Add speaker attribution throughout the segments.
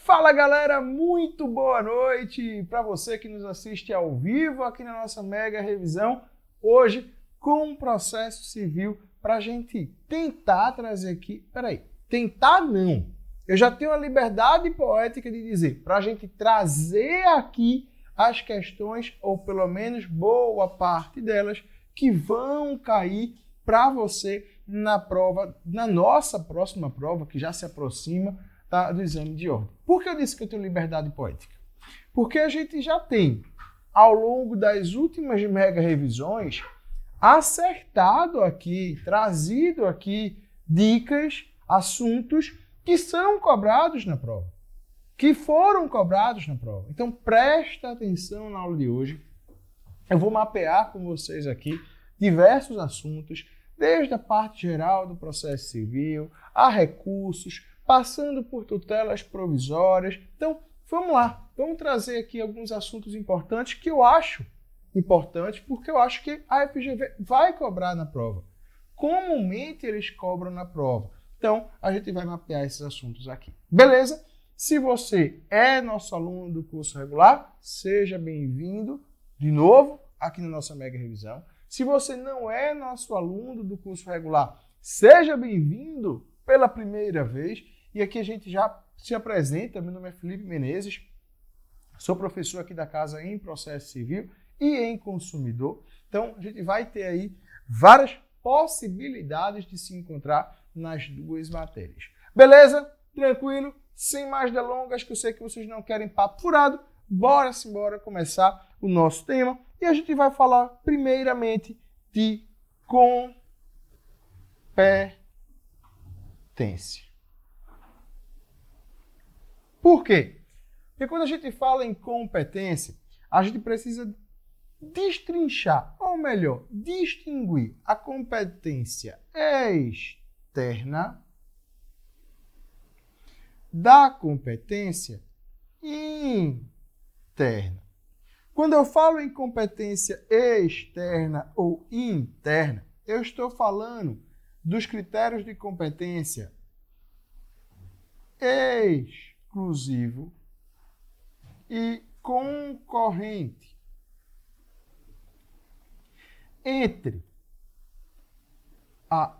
Speaker 1: Fala galera, muito boa noite para você que nos assiste ao vivo aqui na nossa mega revisão, hoje com um processo civil para a gente tentar trazer aqui, tentar não, eu já tenho a liberdade poética de dizer, para a gente trazer aqui as questões, ou pelo menos boa parte delas, que vão cair para você na prova, na nossa próxima prova, que já se aproxima, do exame de ordem. Por que eu disse que eu tenho liberdade poética? Porque a gente já tem, ao longo das últimas mega revisões, acertado aqui, trazido aqui dicas, assuntos que são cobrados na prova, que foram cobrados na prova. Então presta atenção na aula de hoje. Eu vou mapear com vocês aqui diversos assuntos, desde a parte geral do processo civil, a recursos, passando por tutelas provisórias. Então, vamos lá. Vamos trazer aqui alguns assuntos importantes que eu acho importantes, porque eu acho que a FGV vai cobrar na prova. Comumente, eles cobram na prova. Então, a gente vai mapear esses assuntos aqui. Beleza? Se você é nosso aluno do curso regular, seja bem-vindo de novo aqui na nossa mega revisão. Se você não é nosso aluno do curso regular, seja bem-vindo pela primeira vez. E aqui a gente já se apresenta. Meu nome é Felipe Menezes, sou professor aqui da casa em processo civil e em consumidor. Então, a gente vai ter aí várias possibilidades de se encontrar nas duas matérias. Beleza? Tranquilo? Sem mais delongas, que eu sei que vocês não querem papo furado, bora simbora começar o nosso tema. E a gente vai falar primeiramente de competência. Por quê? Porque quando a gente fala em competência, a gente precisa destrinchar, ou melhor, distinguir a competência externa da competência interna. Quando eu falo em competência externa ou interna, eu estou falando dos critérios de competência exclusivo e concorrente entre a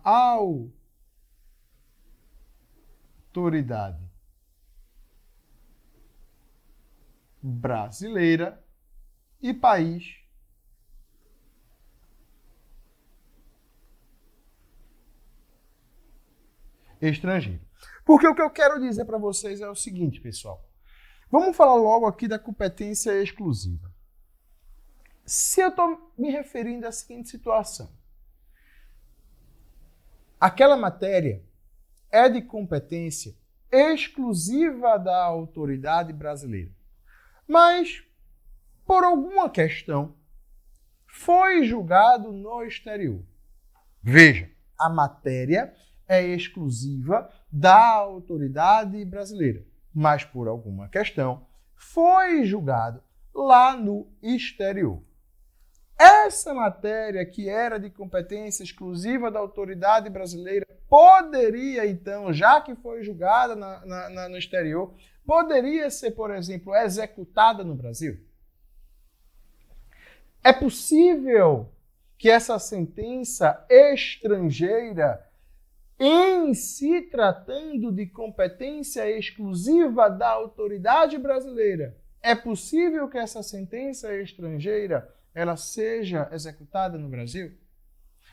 Speaker 1: autoridade brasileira e país estrangeiro. Porque o que eu quero dizer para vocês é o seguinte, pessoal. Vamos falar logo aqui da competência exclusiva. Se eu estou me referindo à seguinte situação. Aquela matéria é de competência exclusiva da autoridade brasileira. Mas, por alguma questão, foi julgado no exterior. Veja, a matéria é exclusiva da autoridade brasileira, mas por alguma questão foi julgado lá no exterior. Essa matéria, que era de competência exclusiva da autoridade brasileira, poderia então, já que foi julgada no exterior, poderia ser, por exemplo, executada no Brasil? É possível que essa sentença estrangeira, em se tratando de competência exclusiva da autoridade brasileira, é possível que essa sentença estrangeira ela seja executada no Brasil?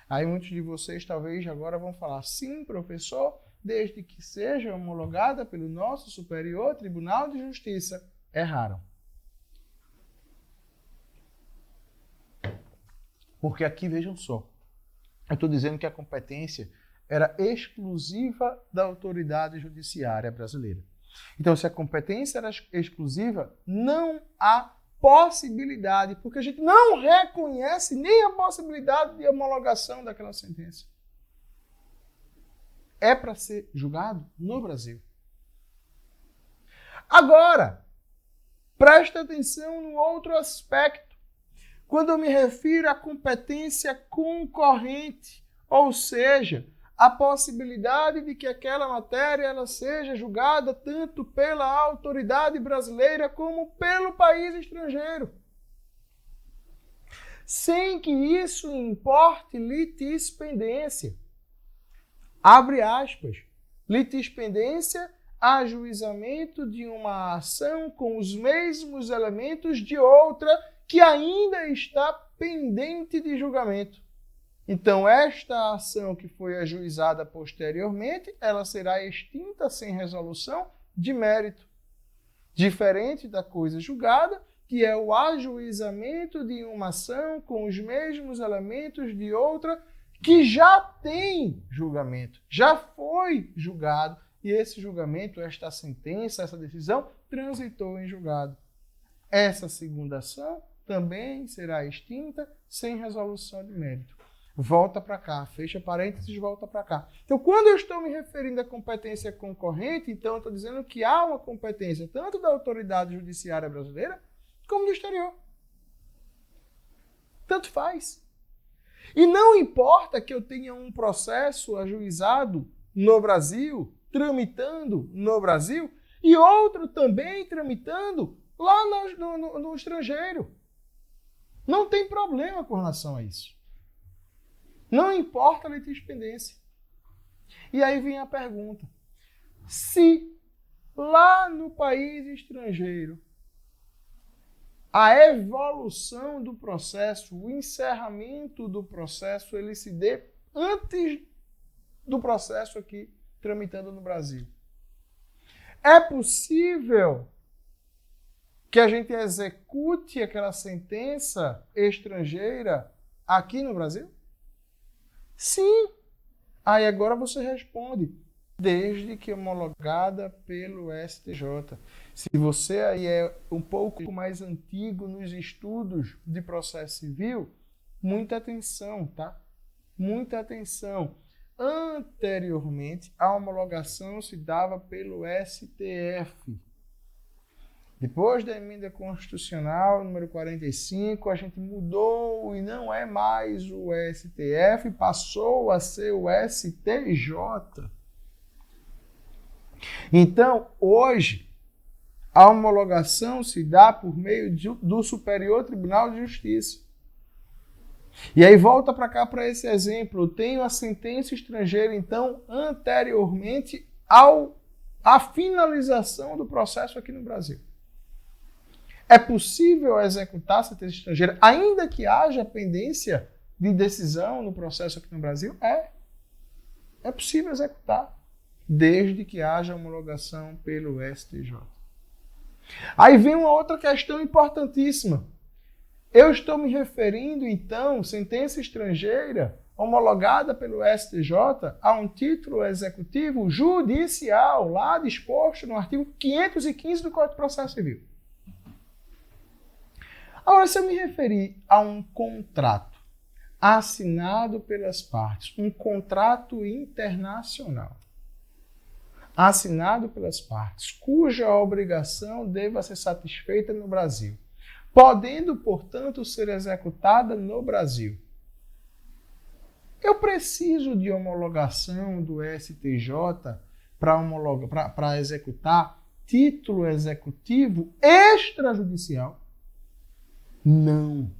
Speaker 1: Aí muitos de vocês talvez agora vão falar, sim, professor, desde que seja homologada pelo nosso Superior Tribunal de Justiça. Erraram. Porque aqui, vejam só, eu estou dizendo que a competência era exclusiva da autoridade judiciária brasileira. Então, se a competência era exclusiva, não há possibilidade, porque a gente não reconhece nem a possibilidade de homologação daquela sentença. É para ser julgado no Brasil. Agora, Presta atenção no outro aspecto. Quando eu me refiro à competência concorrente, ou seja, a possibilidade de que aquela matéria ela seja julgada tanto pela autoridade brasileira como pelo país estrangeiro, sem que isso importe litispendência. Abre aspas. Litispendência, ajuizamento de uma ação com os mesmos elementos de outra que ainda está pendente de julgamento. Então, esta ação que foi ajuizada posteriormente, ela será extinta sem resolução de mérito. Diferente da coisa julgada, que é o ajuizamento de uma ação com os mesmos elementos de outra que já tem julgamento, já foi julgado, e esse julgamento, esta sentença, essa decisão, transitou em julgado. Essa segunda ação também será extinta sem resolução de mérito. Volta para cá, fecha parênteses, volta para cá. Então, quando eu estou me referindo à competência concorrente, então eu estou dizendo que há uma competência tanto da autoridade judiciária brasileira como do exterior. Tanto faz. E não importa que eu tenha um processo ajuizado no Brasil, tramitando no Brasil, e outro também tramitando lá no estrangeiro. Não tem problema com relação a isso. Não importa a litispendência. E aí vem a pergunta. Se lá no país estrangeiro a evolução do processo, o encerramento do processo, ele se dê antes do processo aqui tramitando no Brasil, é possível que a gente execute aquela sentença estrangeira aqui no Brasil? Sim. Aí agora você responde, desde que homologada pelo STJ. Se você aí é um pouco mais antigo nos estudos de processo civil, muita atenção, tá? Muita atenção. Anteriormente, a homologação se dava pelo STF. Depois da emenda constitucional número 45, a gente mudou e não é mais o STF, passou a ser o STJ. Então, hoje, a homologação se dá por meio do Superior Tribunal de Justiça. E aí volta para cá para esse exemplo. Eu tenho a sentença estrangeira, então, anteriormente à finalização do processo aqui no Brasil. É possível executar a sentença estrangeira, ainda que haja pendência de decisão no processo aqui no Brasil? É possível executar, desde que haja homologação pelo STJ. Aí vem uma outra questão importantíssima. Eu estou me referindo, então, sentença estrangeira homologada pelo STJ a um título executivo judicial, lá disposto no artigo 515 do Código de Processo Civil. Agora, se eu me referir a um contrato assinado pelas partes, um contrato internacional, assinado pelas partes, cuja obrigação deva ser satisfeita no Brasil, podendo, portanto, ser executada no Brasil, eu preciso de homologação do STJ para executar título executivo extrajudicial? Não.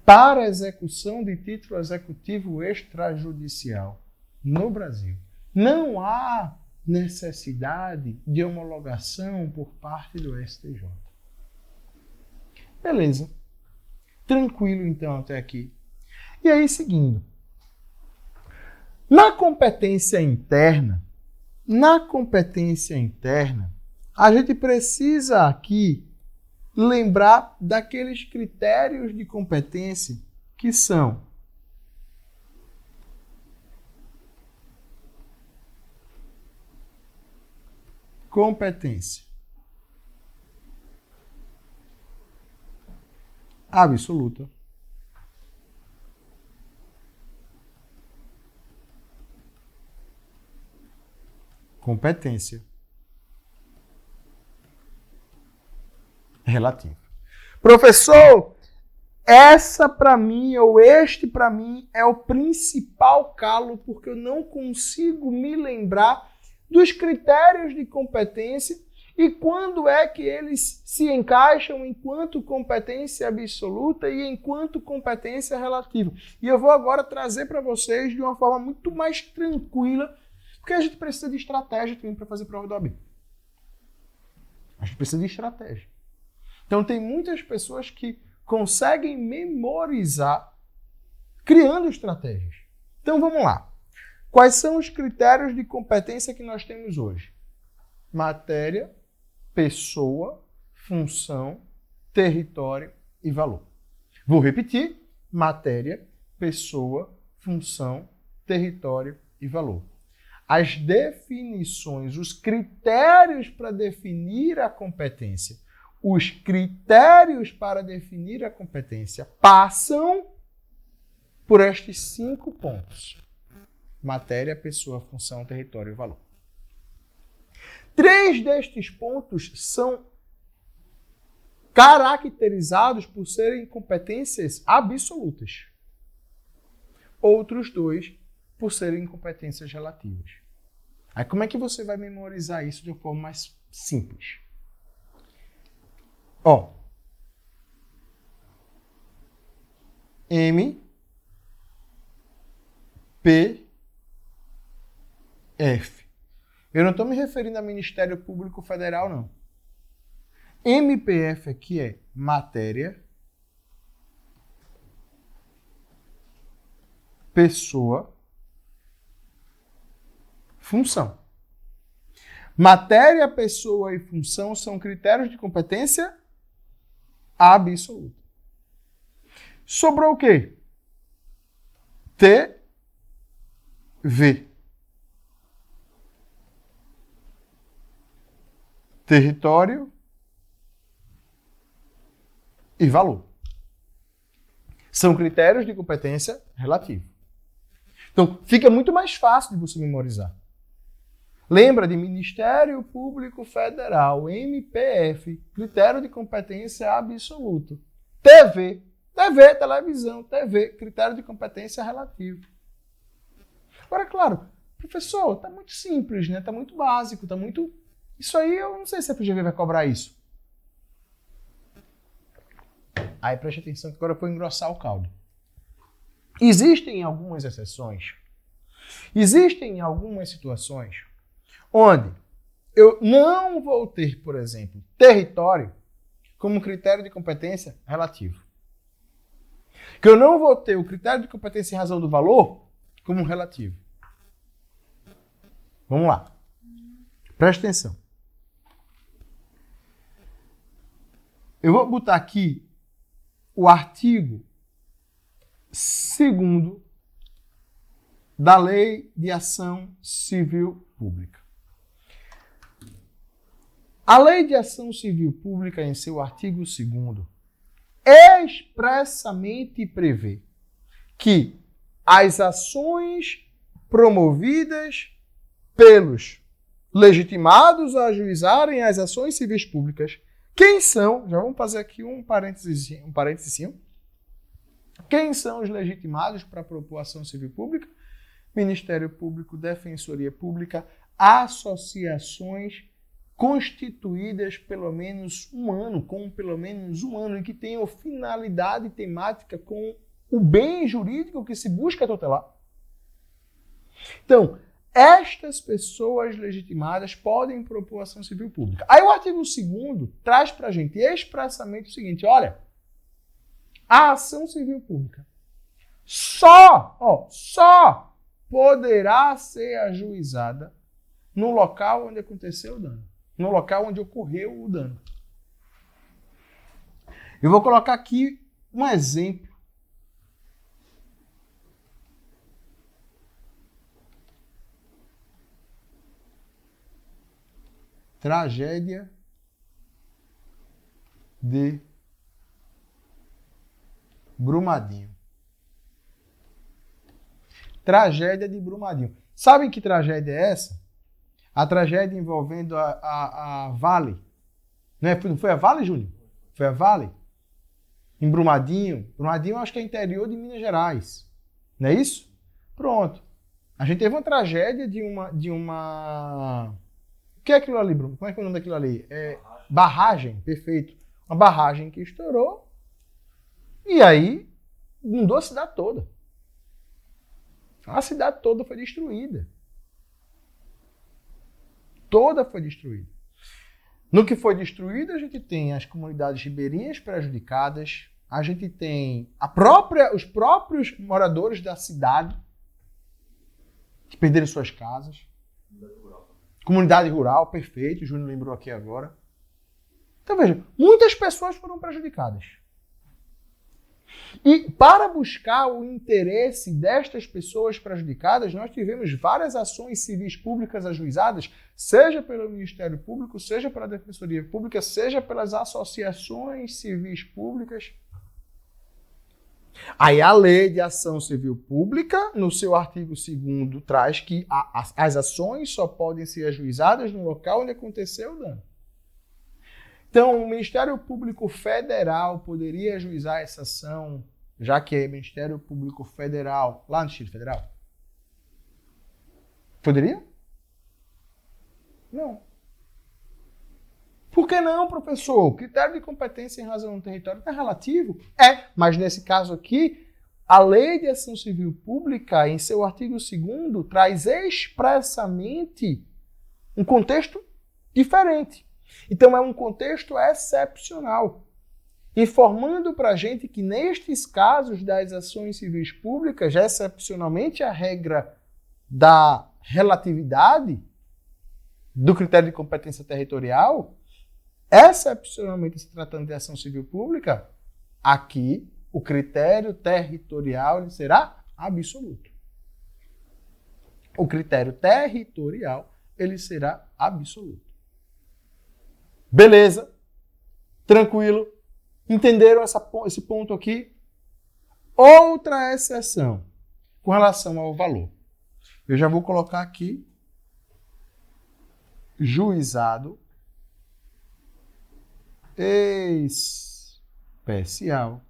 Speaker 1: Para execução de título executivo extrajudicial no Brasil, não há necessidade de homologação por parte do STJ. Beleza. Tranquilo, então, até aqui. E aí, seguindo. Na competência interna, a gente precisa aqui lembrar daqueles critérios de competência que são competência absoluta, competência relativo. Professor, essa para mim, ou este para mim, é o principal calo, porque eu não consigo me lembrar dos critérios de competência e quando é que eles se encaixam enquanto competência absoluta e enquanto competência relativa. E eu vou agora trazer para vocês de uma forma muito mais tranquila, porque a gente precisa de estratégia também para fazer prova do OAB. A gente precisa de estratégia. Então tem muitas pessoas que conseguem memorizar criando estratégias. Então vamos lá. Quais são os critérios de competência que nós temos hoje? Matéria, pessoa, função, território e valor. Vou repetir. Matéria, pessoa, função, território e valor. As definições, os critérios para definir a competência, os critérios para definir a competência passam por estes 5 pontos. Matéria, pessoa, função, território e valor. 3 destes pontos são caracterizados por serem competências absolutas. Outros 2 por serem competências relativas. Aí como é que você vai memorizar isso de uma forma mais simples? Ó, M, P, F. Eu não estou me referindo ao Ministério Público Federal, não. MPF aqui é matéria, pessoa, função. Matéria, pessoa e função são critérios de competência absoluta. Sobrou o quê? T, V. Território e valor. São critérios de competência relativa. Então, fica muito mais fácil de você memorizar. Lembra de Ministério Público Federal, MPF, critério de competência absoluto. TV, televisão, TV, critério de competência relativo. Agora, claro, professor, está muito simples, né? Está muito básico, está muito... Isso aí eu não sei se a FGV vai cobrar isso. Aí preste atenção que agora eu vou engrossar o caldo. Existem algumas exceções. Existem algumas situações onde eu não vou ter, por exemplo, território como critério de competência relativo. Que eu não vou ter o critério de competência em razão do valor como relativo. Vamos lá. Preste atenção. Eu vou botar aqui o artigo 2º da Lei de Ação Civil Pública. A Lei de Ação Civil Pública, em seu artigo 2º, expressamente prevê que as ações promovidas pelos legitimados a ajuizarem as ações civis públicas, quem são, já vamos fazer aqui um parênteses. Quem são os legitimados para propor ação civil pública? Ministério Público, Defensoria Pública, associações constituídas pelo menos um ano, e que tenham finalidade temática com o bem jurídico que se busca tutelar. Então, estas pessoas legitimadas podem propor ação civil pública. Aí o artigo 2º traz para a gente expressamente o seguinte, olha, a ação civil pública só poderá ser ajuizada no local onde aconteceu o dano, no local onde ocorreu o dano. Eu vou colocar aqui um exemplo. Tragédia de Brumadinho. Tragédia de Brumadinho. Sabem que tragédia é essa? A tragédia envolvendo a Vale. Não foi a Vale, Júnior? Foi a Vale? Em Brumadinho? Brumadinho eu acho que é interior de Minas Gerais. Não é isso? Pronto. A gente teve uma tragédia de uma... O que é aquilo ali, Bruno? Como é que é o nome daquilo ali? Barragem, perfeito. Uma barragem que estourou e aí inundou a cidade toda. A cidade toda foi destruída. Toda foi destruída. No que foi destruído, a gente tem as comunidades ribeirinhas prejudicadas, a gente tem os próprios moradores da cidade que perderam suas casas. Comunidade rural, perfeito, o Júnior lembrou aqui agora. Então veja, muitas pessoas foram prejudicadas. E para buscar o interesse destas pessoas prejudicadas, nós tivemos várias ações civis públicas ajuizadas, seja pelo Ministério Público, seja pela Defensoria Pública, seja pelas associações civis públicas. Aí a Lei de Ação Civil Pública, no seu artigo 2º, traz que as ações só podem ser ajuizadas no local onde aconteceu o dano. Então, o Ministério Público Federal poderia ajuizar essa ação, já que é Ministério Público Federal, lá no Distrito Federal? Poderia? Não. Por que não, professor? O critério de competência em razão do território é relativo? Mas nesse caso aqui, a Lei de Ação Civil Pública, em seu artigo 2º, traz expressamente um contexto diferente. Então é um contexto excepcional, informando para a gente que nestes casos das ações civis públicas, excepcionalmente a regra da relatividade do critério de competência territorial, excepcionalmente se tratando de ação civil pública, aqui o critério territorial ele será absoluto. O critério territorial ele será absoluto. Beleza? Tranquilo? Entenderam esse ponto aqui? Outra exceção com relação ao valor. Eu já vou colocar aqui juizado especial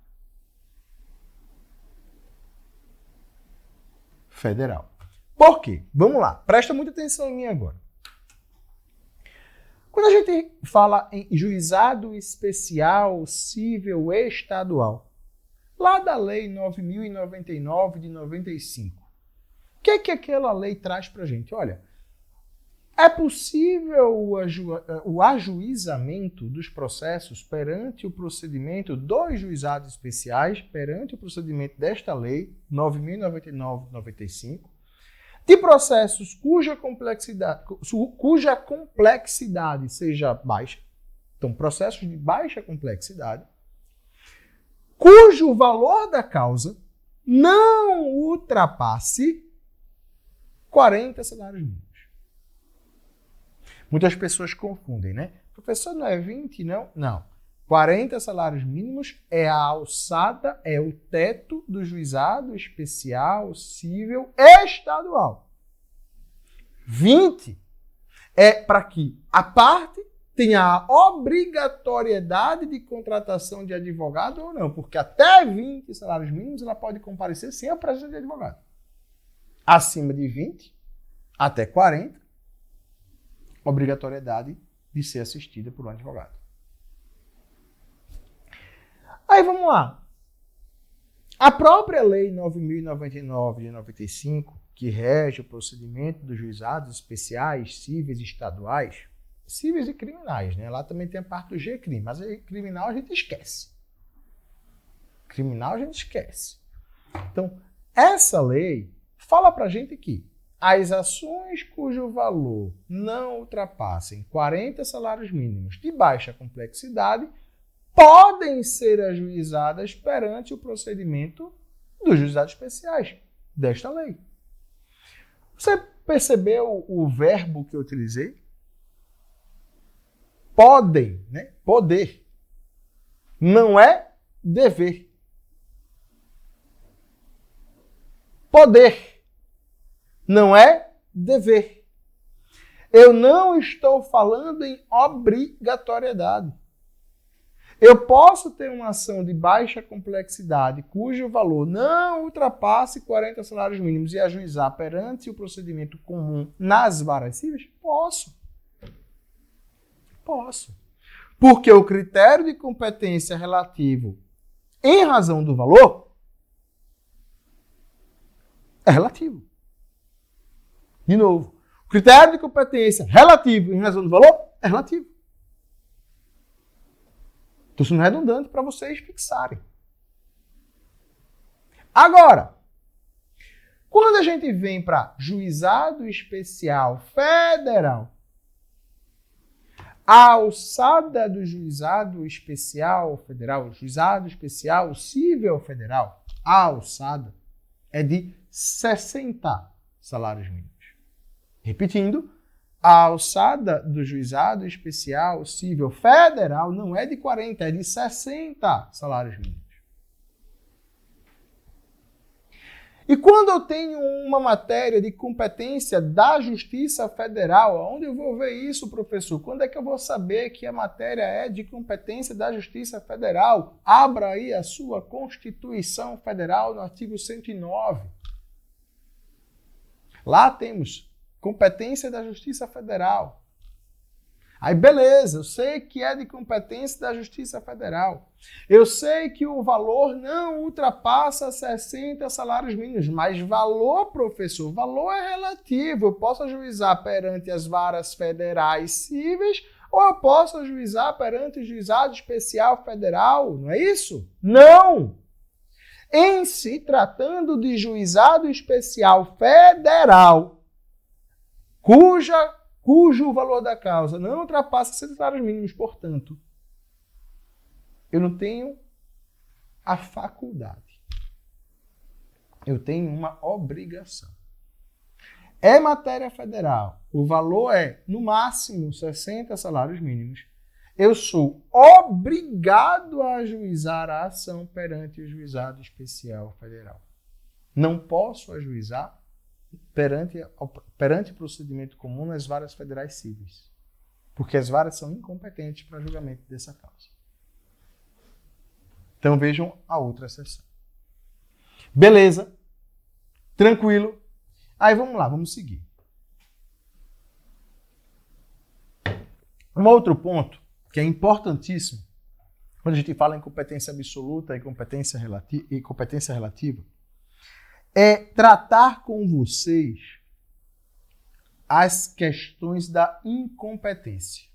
Speaker 1: federal. Por quê? Vamos lá. Presta muita atenção em mim agora. Quando a gente fala em juizado especial civil estadual, lá da Lei 9.099 de 95, o que é que aquela lei traz para a gente? Olha, é possível o ajuizamento dos processos perante o procedimento dos juizados especiais, perante o procedimento desta Lei 9.099 de 95, de processos cuja complexidade seja baixa, então processos de baixa complexidade, cujo valor da causa não ultrapasse 40 salários mínimos. Muitas pessoas confundem, né? Professor, não é 20, não? Não. 40 salários mínimos é a alçada, é o teto do juizado especial civil estadual. 20 é para que a parte tenha a obrigatoriedade de contratação de advogado ou não, porque até 20 salários mínimos ela pode comparecer sem a presença de advogado. Acima de 20, até 40, obrigatoriedade de ser assistida por um advogado. Aí vamos lá. A própria Lei 9.099 de 95, que rege o procedimento dos juizados especiais, cíveis e estaduais, cíveis e criminais, né? Lá também tem a parte do G-crime, mas aí criminal a gente esquece. Criminal a gente esquece. Então, essa lei fala pra gente que as ações cujo valor não ultrapassem 40 salários mínimos de baixa complexidade podem ser ajuizadas perante o procedimento dos juizados especiais desta lei. Você percebeu o verbo que eu utilizei? Podem, né? Poder. Não é dever. Poder. Não é dever. Eu não estou falando em obrigatoriedade. Eu posso ter uma ação de baixa complexidade cujo valor não ultrapasse 40 salários mínimos e ajuizar perante o procedimento comum nas varas cíveis? Posso. Posso. Porque o critério de competência relativo em razão do valor é relativo. De novo, o critério de competência relativo em razão do valor é relativo. Estou sendo redundante para vocês fixarem. Agora, quando a gente vem para juizado especial federal, a alçada do juizado especial federal, juizado especial civil federal, a alçada é de 60 salários mínimos. Repetindo, a alçada do juizado especial civil federal não é de 40, é de 60 salários mínimos. E quando eu tenho uma matéria de competência da Justiça Federal, onde eu vou ver isso, professor? Quando é que eu vou saber que a matéria é de competência da Justiça Federal? Abra aí a sua Constituição Federal no artigo 109. Lá temos competência da Justiça Federal. Aí beleza, eu sei que é de competência da Justiça Federal. Eu sei que o valor não ultrapassa 60 salários mínimos, mas valor, professor, valor é relativo. Eu posso ajuizar perante as varas federais cíveis ou eu posso ajuizar perante o juizado especial federal, não é isso? Não! Em se tratando de juizado especial federal, cujo valor da causa não ultrapassa 60 salários mínimos, portanto, eu não tenho a faculdade. Eu tenho uma obrigação. É matéria federal. O valor é, no máximo, 60 salários mínimos. Eu sou obrigado a ajuizar a ação perante o juizado especial federal. Não posso ajuizar perante procedimento comum nas varas federais cíveis, porque as varas são incompetentes para julgamento dessa causa. Então vejam a outra seção. Beleza, tranquilo. Aí vamos lá, vamos seguir. Um outro ponto que é importantíssimo quando a gente fala em competência absoluta e competência relativa é tratar com vocês as questões da incompetência.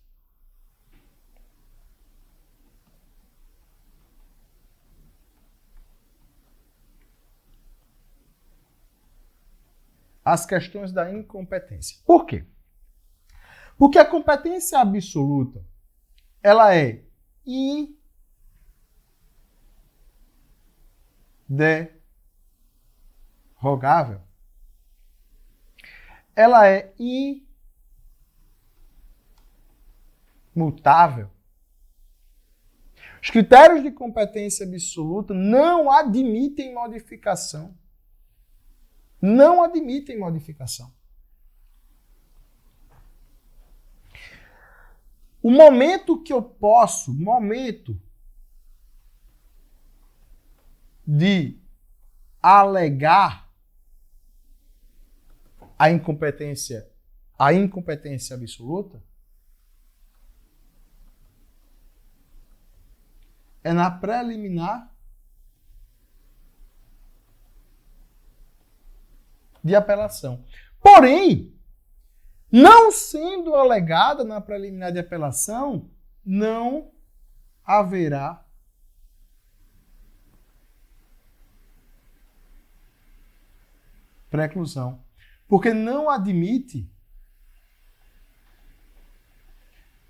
Speaker 1: As questões da incompetência. Por quê? Porque a competência absoluta, ela é irrogável. Ela é imutável. Os critérios de competência absoluta não admitem modificação. Não admitem modificação. O momento que eu posso, de alegar a incompetência absoluta é na preliminar de apelação. Porém, não sendo alegada na preliminar de apelação, não haverá preclusão, porque não admite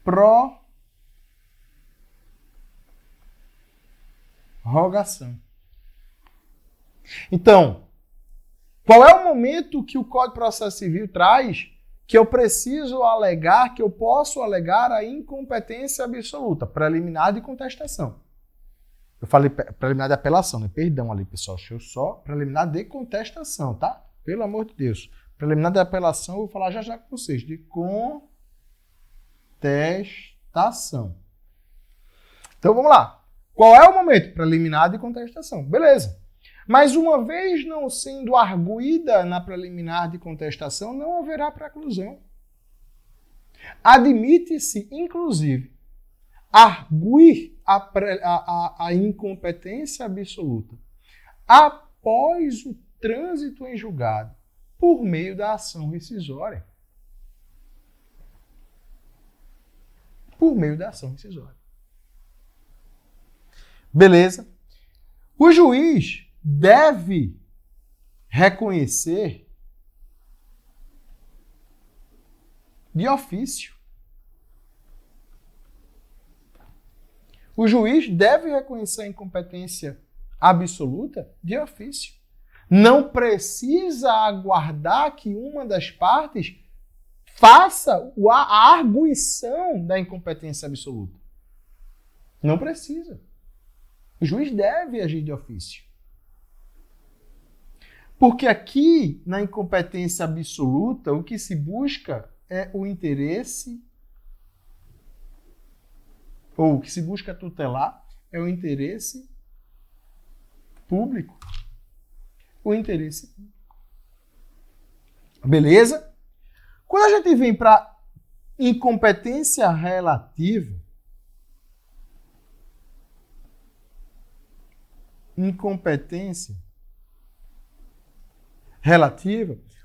Speaker 1: prorrogação. Então, qual é o momento que o Código de Processo Civil traz que eu preciso alegar, que eu posso alegar a incompetência absoluta? Preliminar de contestação. Eu falei preliminar de apelação, né? Perdão ali, pessoal. Deixa eu só preliminar de contestação, tá? Pelo amor de Deus. Preliminar de apelação, eu vou falar já com vocês. De contestação. Então vamos lá. Qual é o momento? Preliminar de contestação. Beleza. Mas uma vez não sendo arguída na preliminar de contestação, não haverá preclusão. Admite-se, inclusive, arguir a incompetência absoluta após o trânsito em julgado por meio da ação rescisória. Por meio da ação rescisória. Beleza? O juiz deve reconhecer de ofício. O juiz deve reconhecer a incompetência absoluta de ofício. Não precisa aguardar que uma das partes faça a arguição da incompetência absoluta. Não precisa. O juiz deve agir de ofício. Porque aqui, na incompetência absoluta, o que se busca é o interesse, ou o que se busca tutelar é o interesse público. O interesse público. Beleza? Quando a gente vem para incompetência relativa,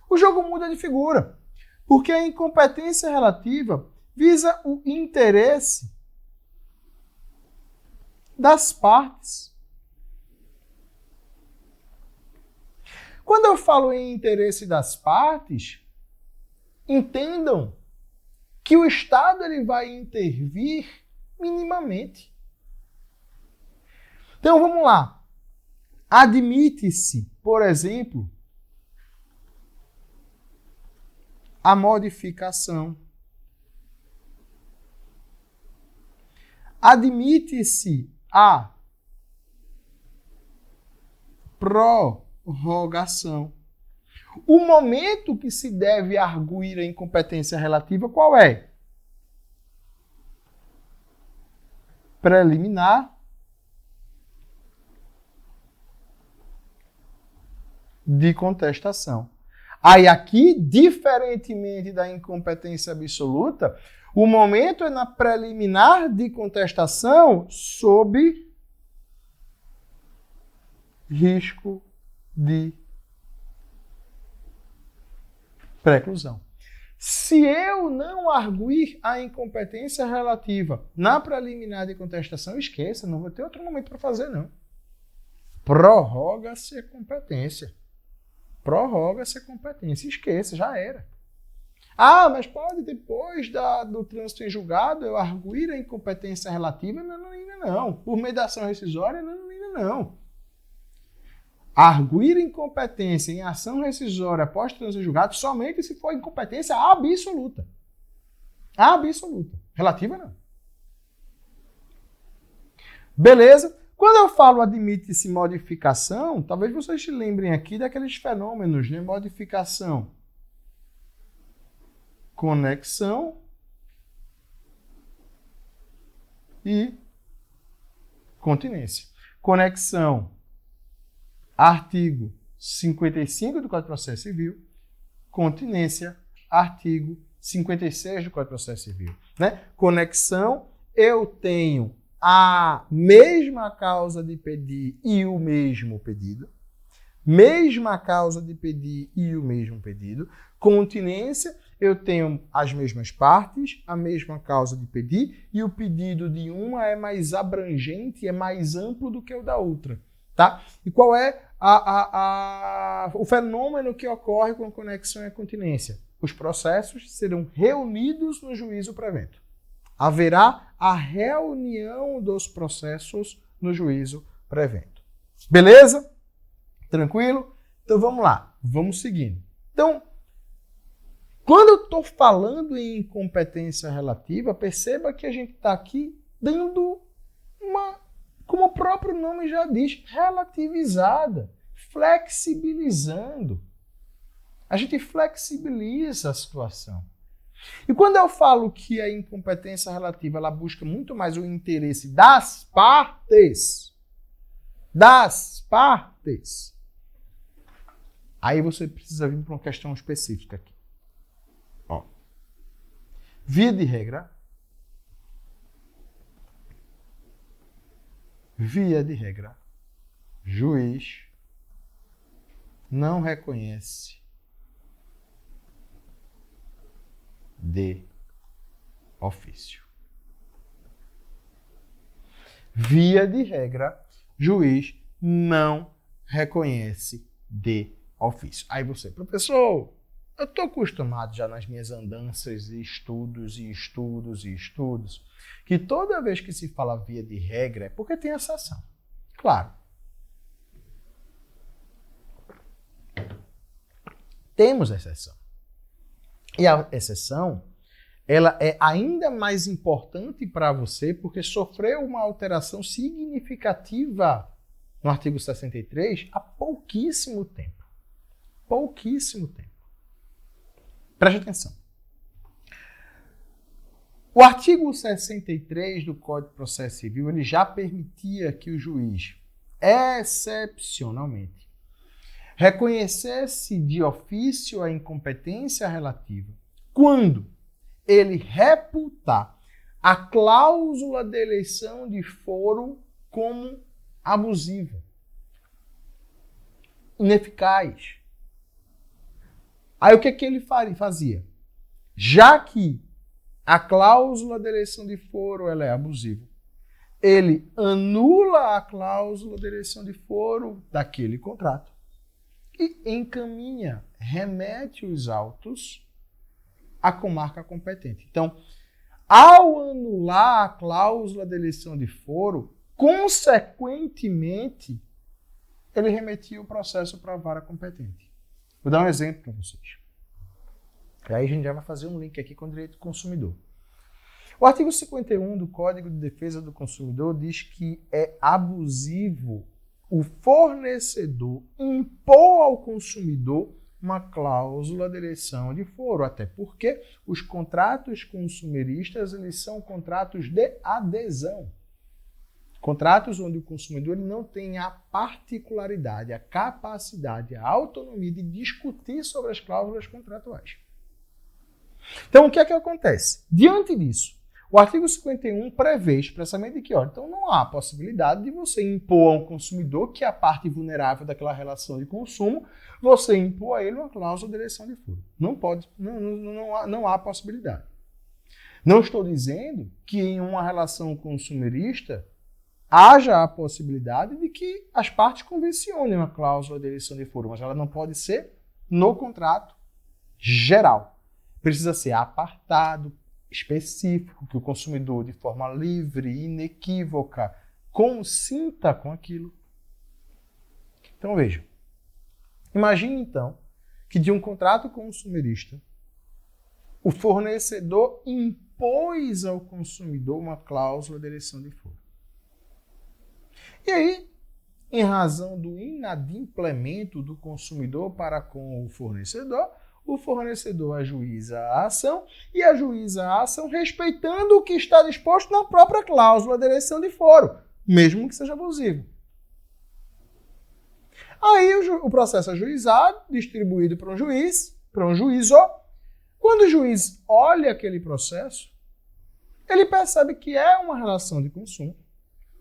Speaker 1: o jogo muda de figura. Porque a incompetência relativa visa o interesse das partes. Quando eu falo em interesse das partes, entendam que o Estado ele vai intervir minimamente. Então vamos lá. Admite-se, por exemplo, a modificação. Admite-se a prorrogação. O momento que se deve arguir a incompetência relativa, qual é? Preliminar de contestação. Aí aqui, diferentemente da incompetência absoluta, o momento é na preliminar de contestação sob risco de preclusão. Se eu não arguir a incompetência relativa na preliminar de contestação, esqueça, não vou ter outro momento para fazer, não. Prorroga-se a competência. Prorroga-se a competência. Esqueça, já era. Ah, mas pode depois do trânsito em julgado eu arguir a incompetência relativa? Não, ainda não. Por meio da ação rescisória? Não, ainda não. Arguir incompetência em ação rescisória após trânsito em julgado somente se for incompetência absoluta. Absoluta. Relativa, não. Beleza? Quando eu falo admite-se modificação, talvez vocês se lembrem aqui daqueles fenômenos, né? Modificação, conexão e continência. Conexão, artigo 55 do Código de Processo Civil. Continência, artigo 56 do Código de Processo Civil. Né? Conexão, eu tenho a mesma causa de pedir e o mesmo pedido. Mesma causa de pedir e o mesmo pedido. Continência, eu tenho as mesmas partes, a mesma causa de pedir e o pedido de uma é mais abrangente, é mais amplo do que o da outra. Tá? E qual é o fenômeno que ocorre com a conexão e a continência? Os processos serão reunidos no juízo prevento. Haverá a reunião dos processos no juízo prevento. Beleza? Tranquilo? Então vamos lá, vamos seguindo. Então, quando eu estou falando em incompetência relativa, perceba que a gente está aqui dando uma, como o próprio nome já diz, relativizada, flexibilizando. A gente flexibiliza a situação. E quando eu falo que a incompetência relativa ela busca muito mais o interesse das partes, aí você precisa vir para uma questão específica aqui. Ó. Via de regra, juiz não reconhece de ofício. Via de regra, juiz não reconhece de ofício. Aí você, professor, eu estou acostumado já nas minhas andanças e estudos, que toda vez que se fala via de regra é porque tem exceção. Claro. Temos exceção. E a exceção, ela é ainda mais importante para você porque sofreu uma alteração significativa no artigo 63 há pouquíssimo tempo. Preste atenção. O artigo 63 do Código de Processo Civil ele já permitia que o juiz, excepcionalmente, reconhecesse de ofício a incompetência relativa quando ele reputar a cláusula de eleição de foro como abusiva, ineficaz. Aí o que ele fazia? Já que a cláusula de eleição de foro ela é abusiva, ele anula a cláusula de eleição de foro daquele contrato e encaminha, remete os autos à comarca competente. Então, ao anular a cláusula de eleição de foro, consequentemente, ele remetia o processo para a vara competente. Vou dar um exemplo para vocês. E aí a gente já vai fazer um link aqui com o direito do consumidor. O artigo 51 do Código de Defesa do Consumidor diz que é abusivo o fornecedor impor ao consumidor uma cláusula de eleição de foro, até porque os contratos consumeristas eles são contratos de adesão. Contratos onde o consumidor não tem a particularidade, a capacidade, a autonomia de discutir sobre as cláusulas contratuais. Então, o que é que acontece? Diante disso, o artigo 51 prevê expressamente que, então não há possibilidade de você impor ao consumidor, que é a parte vulnerável daquela relação de consumo, você impor a ele uma cláusula de eleição de foro. Não pode, não há possibilidade. Não estou dizendo que em uma relação consumerista haja a possibilidade de que as partes convencionem uma cláusula de eleição de foro, mas ela não pode ser no contrato geral. Precisa ser apartado, específico, que o consumidor, de forma livre e inequívoca, consinta com aquilo. Então, veja. Imagine, então, que de um contrato consumerista, o fornecedor impôs ao consumidor uma cláusula de eleição de foro. E aí, em razão do inadimplemento do consumidor para com o fornecedor ajuiza a ação e ajuiza a ação respeitando o que está disposto na própria cláusula de eleição de foro, mesmo que seja abusivo. Aí o processo ajuizado, distribuído para um juiz, para um juízo. Quando o juiz olha aquele processo, ele percebe que é uma relação de consumo.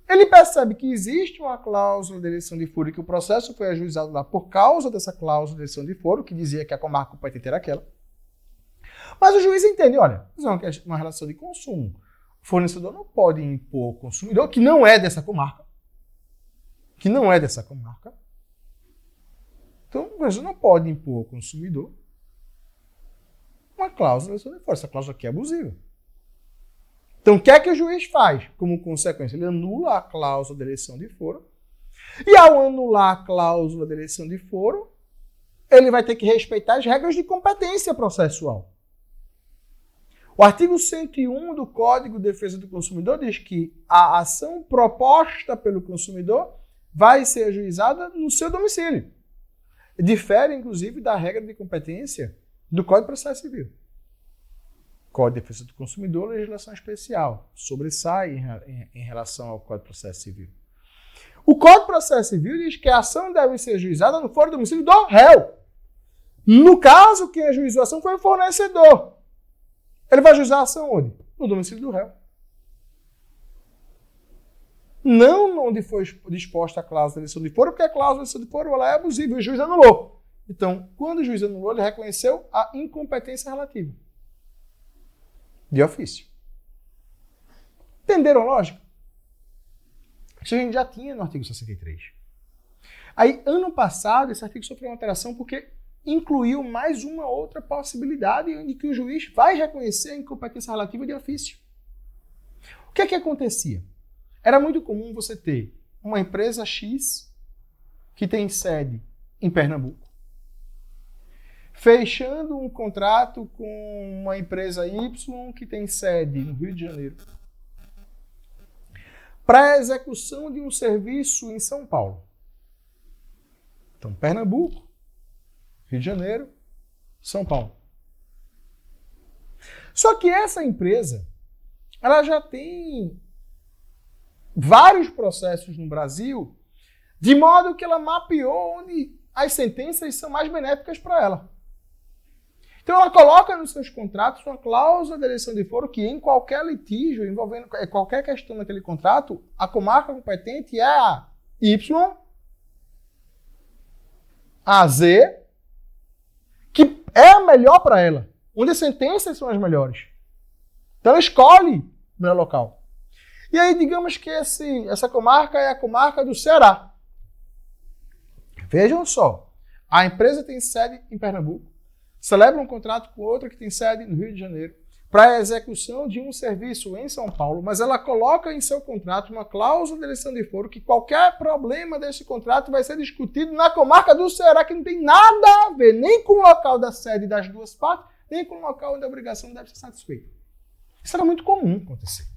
Speaker 1: Ele percebe que existe uma cláusula de eleição de foro e que o processo foi ajuizado lá por causa dessa cláusula de eleição de foro, que dizia que a comarca competente era aquela. Mas o juiz entende, olha, isso é uma relação de consumo. O fornecedor não pode impor ao consumidor, que não é dessa comarca. Então, o fornecedor não pode impor ao consumidor uma cláusula de eleição de foro. Essa cláusula aqui é abusiva. Então, o que é que o juiz faz? Como consequência, ele anula a cláusula de eleição de foro. E ao anular a cláusula de eleição de foro, ele vai ter que respeitar as regras de competência processual. O artigo 101 do Código de Defesa do Consumidor diz que a ação proposta pelo consumidor vai ser ajuizada no seu domicílio. Difere, inclusive, da regra de competência do Código de Processo Civil. Código de Defesa do Consumidor, legislação especial, sobressai em relação ao Código de Processo Civil. O Código de Processo Civil diz que a ação deve ser ajuizada no foro do domicílio do réu. No caso, quem ajuizou a ação foi o fornecedor. Ele vai ajuizar a ação onde? No domicílio do réu. Não onde foi disposta a cláusula de eleição de foro, porque a cláusula de eleição de foro ela é abusiva e o juiz anulou. Então, quando o juiz anulou, ele reconheceu a incompetência relativa. De ofício. Entenderam a lógica? Isso a gente já tinha no artigo 63. Aí, ano passado, esse artigo sofreu uma alteração porque incluiu mais uma outra possibilidade em que o juiz vai reconhecer a incompetência relativa de ofício. O que é que acontecia? Era muito comum você ter uma empresa X que tem sede em Pernambuco, fechando um contrato com uma empresa Y que tem sede no Rio de Janeiro, para a execução de um serviço em São Paulo. Então, Pernambuco, Rio de Janeiro, São Paulo. Só que essa empresa, ela já tem vários processos no Brasil, de modo que ela mapeou onde as sentenças são mais benéficas para ela. Então ela coloca nos seus contratos uma cláusula de eleição de foro que em qualquer litígio envolvendo qualquer questão daquele contrato, a comarca competente é a Y, a Z, que é a melhor para ela, onde as sentenças são as melhores. Então ela escolhe o melhor local. E aí digamos que essa comarca é a comarca do Ceará. Vejam só, a empresa tem sede em Pernambuco, celebra um contrato com outra que tem sede no Rio de Janeiro para a execução de um serviço em São Paulo, mas ela coloca em seu contrato uma cláusula de eleição de foro que qualquer problema desse contrato vai ser discutido na comarca do Ceará, que não tem nada a ver nem com o local da sede das duas partes, nem com o local onde a obrigação deve ser satisfeita. Isso era muito comum acontecer.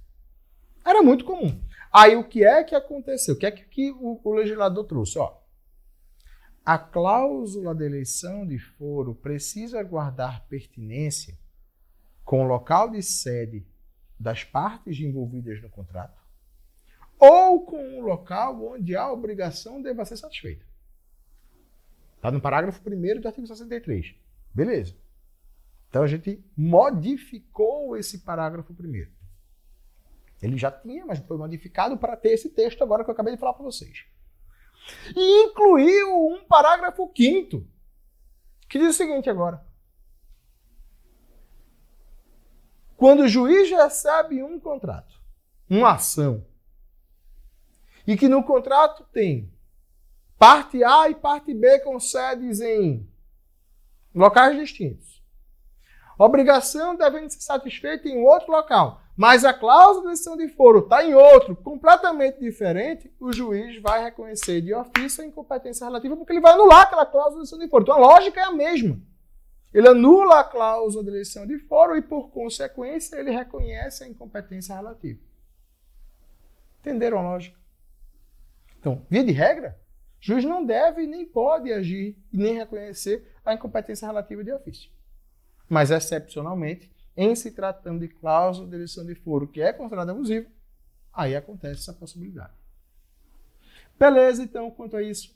Speaker 1: Era muito comum. Aí o que é que aconteceu? O que é que o legislador trouxe? A cláusula de eleição de foro precisa guardar pertinência com o local de sede das partes envolvidas no contrato ou com o local onde a obrigação deva ser satisfeita. Está no parágrafo 1º do artigo 63. Beleza. Então a gente modificou esse parágrafo 1º. Ele já tinha, mas foi modificado para ter esse texto agora que eu acabei de falar para vocês. E incluiu um parágrafo 5º, que diz o seguinte agora. Quando o juiz recebe um contrato, uma ação, e que no contrato tem parte A e parte B com sedes em locais distintos, obrigação devendo ser satisfeita em outro local, mas a cláusula de eleição de foro está em outro, completamente diferente, o juiz vai reconhecer de ofício a incompetência relativa, porque ele vai anular aquela cláusula de eleição de foro. Então a lógica é a mesma. Ele anula a cláusula de eleição de foro e, por consequência, ele reconhece a incompetência relativa. Entenderam a lógica? Então, via de regra, o juiz não deve nem pode agir e nem reconhecer a incompetência relativa de ofício. Mas, excepcionalmente, em se tratando de cláusula de eleição de foro que é considerada abusiva, aí acontece essa possibilidade. Beleza, então, quanto a isso.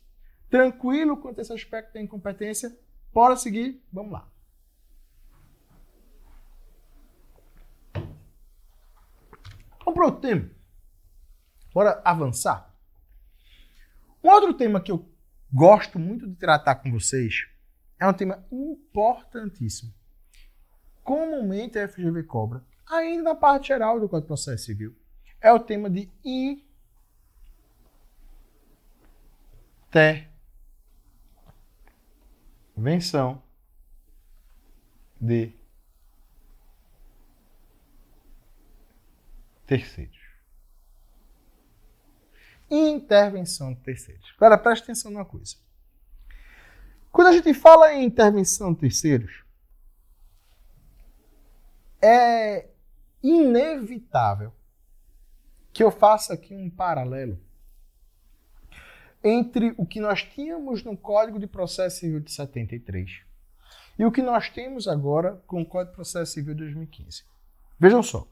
Speaker 1: Tranquilo quanto a esse aspecto da incompetência. Bora seguir? Vamos lá. Vamos para outro tema. Bora avançar. Um outro tema que eu gosto muito de tratar com vocês é um tema importantíssimo. Comumente a FGV cobra, ainda na parte geral do Código de Processo Civil, é o tema de intervenção de terceiros. Intervenção de terceiros. Galera, preste atenção numa coisa. Quando a gente fala em intervenção de terceiros, é inevitável que eu faça aqui um paralelo entre o que nós tínhamos no Código de Processo Civil de 73 e o que nós temos agora com o Código de Processo Civil de 2015. Vejam só.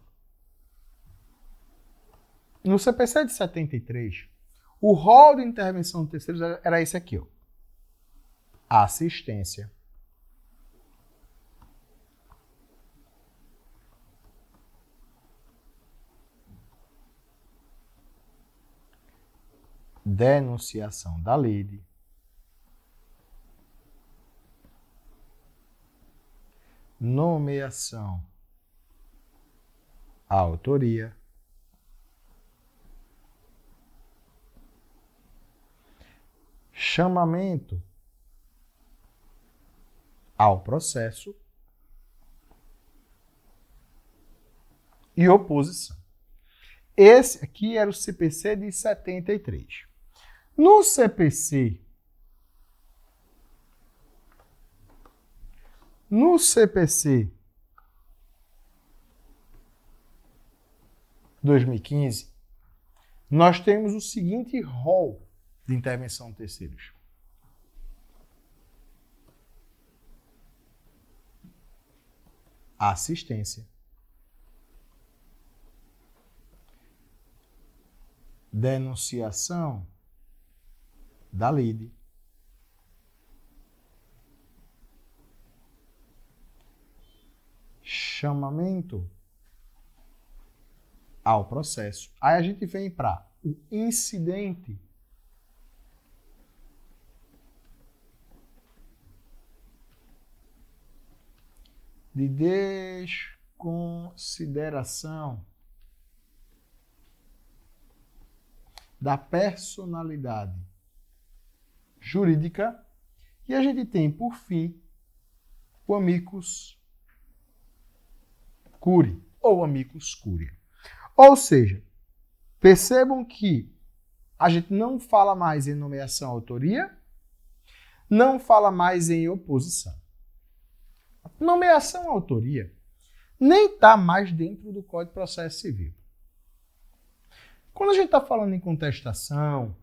Speaker 1: No CPC de 73, o rol de intervenção de terceiros era esse aqui, ó. Assistência. Denunciação da lide. Nomeação. Autoria. Chamamento ao processo e oposição. Esse aqui era o CPC de 73. No CPC 2015, nós temos o seguinte rol de intervenção de terceiros. Assistência. Denunciação da lide. Chamamento ao processo. Aí a gente vem para o incidente de desconsideração da personalidade jurídica, e a gente tem, por fim, o amicus curiae, ou amicus curiae. Ou seja, percebam que a gente não fala mais em nomeação autoria, não fala mais em oposição. Nomeação autoria nem está mais dentro do Código de Processo Civil. Quando a gente está falando em contestação,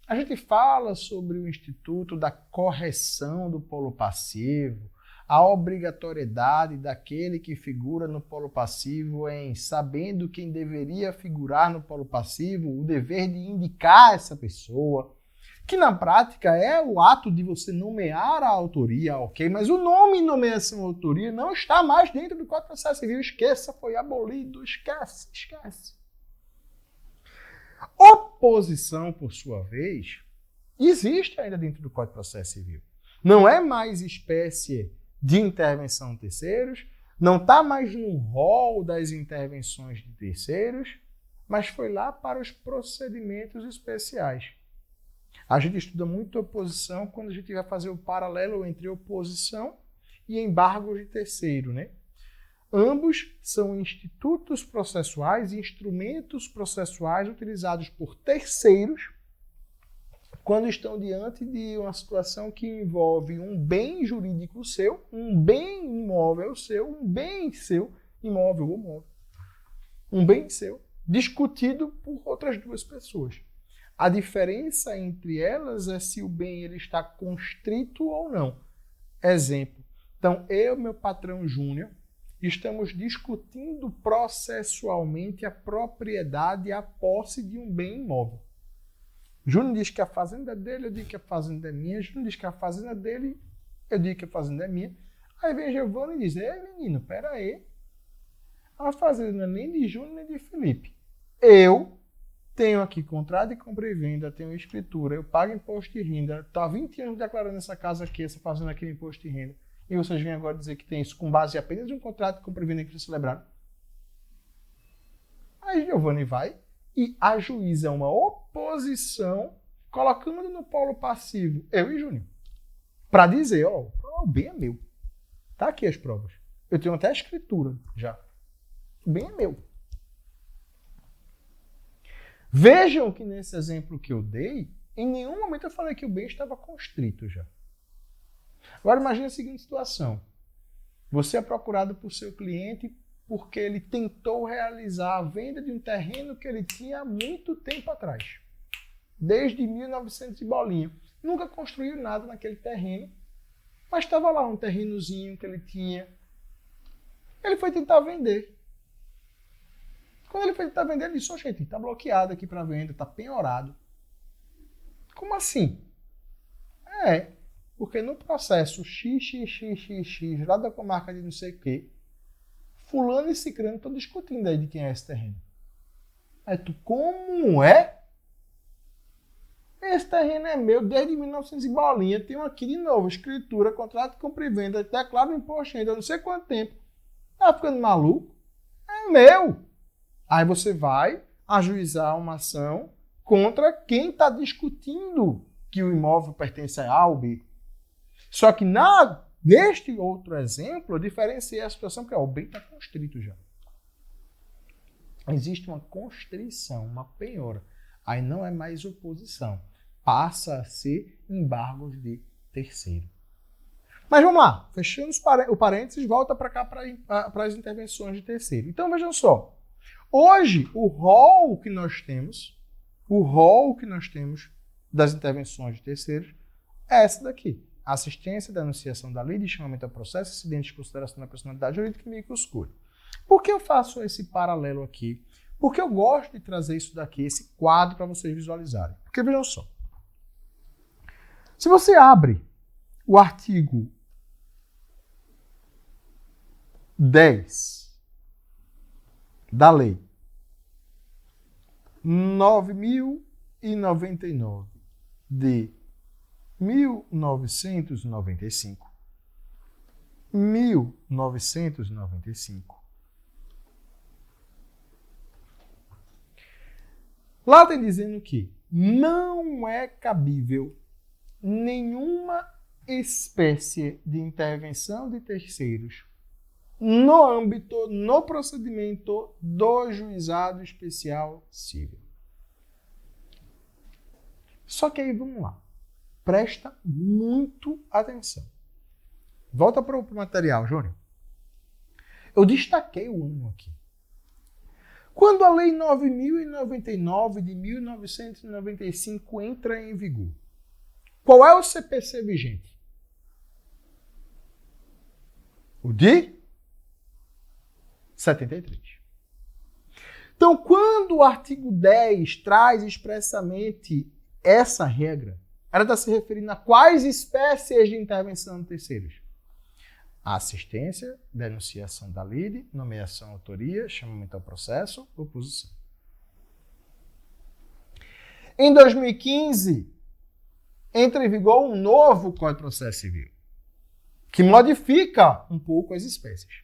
Speaker 1: a gente fala sobre o instituto da correção do polo passivo, a obrigatoriedade daquele que figura no polo passivo em, sabendo quem deveria figurar no polo passivo, o dever de indicar essa pessoa, que na prática é o ato de você nomear a autoria, ok? Mas o nome nomeação autoria não está mais dentro do Código de Processo Civil. Esqueça, foi abolido, esquece. Oposição, por sua vez, existe ainda dentro do Código de Processo Civil. Não é mais espécie de intervenção de terceiros, não está mais no rol das intervenções de terceiros, mas foi lá para os procedimentos especiais. A gente estuda muito oposição quando a gente vai fazer o paralelo entre oposição e embargos de terceiro, né? Ambos são institutos processuais e instrumentos processuais utilizados por terceiros quando estão diante de uma situação que envolve um bem jurídico seu, um bem imóvel seu, um bem seu, imóvel ou móvel, um bem seu, discutido por outras duas pessoas. A diferença entre elas é se o bem ele está constrito ou não. Exemplo. Então, eu e meu patrão Júnior estamos discutindo processualmente a propriedade e a posse de um bem imóvel. Júnior diz que a fazenda é dele, eu digo que a fazenda é minha. Júnior diz que a fazenda é dele, eu digo que a fazenda é minha. Aí vem Giovanni e diz, menino, peraí. A fazenda não é nem de Júnior nem de Felipe. Eu tenho aqui contrato de compra e venda, tenho escritura, eu pago imposto de renda, estou há 20 anos declarando essa casa aqui, essa fazenda aqui no imposto de renda. E vocês vêm agora dizer que tem isso com base apenas em um contrato de compra e venda que foi celebrado. Aí Giovanni vai e ajuiza uma oposição colocando no polo passivo eu e Júnior. Para dizer, ó, o bem é meu. Tá aqui as provas. Eu tenho até a escritura já. O bem é meu. Vejam que nesse exemplo que eu dei, em nenhum momento eu falei que o bem estava constrito já. Agora imagine a seguinte situação. Você é procurado por seu cliente porque ele tentou realizar a venda de um terreno que ele tinha há muito tempo atrás. Desde 1900 e bolinha. Nunca construiu nada naquele terreno. Mas estava lá um terrenozinho que ele tinha. Ele foi tentar vender. Quando ele foi tentar vender, ele disse, gente, está bloqueado aqui para venda, está penhorado. Como assim? Porque no processo XXXXX, lá da comarca de não sei o quê, fulano e cicrano estão discutindo aí de quem é esse terreno. Aí tu, como é? Esse terreno é meu desde 1900 e bolinha. Tenho aqui de novo, escritura, contrato de compra e venda, declaro imposto ainda, não sei quanto tempo. Tá ficando maluco? É meu. Aí você vai ajuizar uma ação contra quem está discutindo que o imóvel pertence a A ou B. Só que neste outro exemplo, eu diferenciei a situação porque o bem está constrito já. Existe uma constrição, uma penhora. Aí não é mais oposição. Passa a ser embargos de terceiro. Mas vamos lá. Fechando o parênteses, volta para cá para as intervenções de terceiro. Então vejam só. Hoje, o rol que nós temos das intervenções de terceiros é essa daqui. Assistência, denunciação da lei, de chamamento ao processo, acidente de consideração da personalidade jurídica e micro curiae. Por que eu faço esse paralelo aqui? Porque eu gosto de trazer isso daqui, esse quadro, para vocês visualizarem. Porque vejam só. Se você abre o artigo 10 da lei 9.099 de 1995, lá tem dizendo que não é cabível nenhuma espécie de intervenção de terceiros no âmbito, no procedimento do juizado especial civil. Só que aí, vamos lá. Presta muito atenção. Volta para o material, Júnior. Eu destaquei o ano aqui. Quando a Lei 9.099 de 1995 entra em vigor, qual é o CPC vigente? O de 73. Então, quando o artigo 10 traz expressamente essa regra, ela está se referindo a quais espécies de intervenção de terceiros? A assistência, denunciação da lide, nomeação, autoria, chamamento ao processo, oposição. Em 2015, entra em vigor um novo Código de Processo Civil, que modifica um pouco as espécies.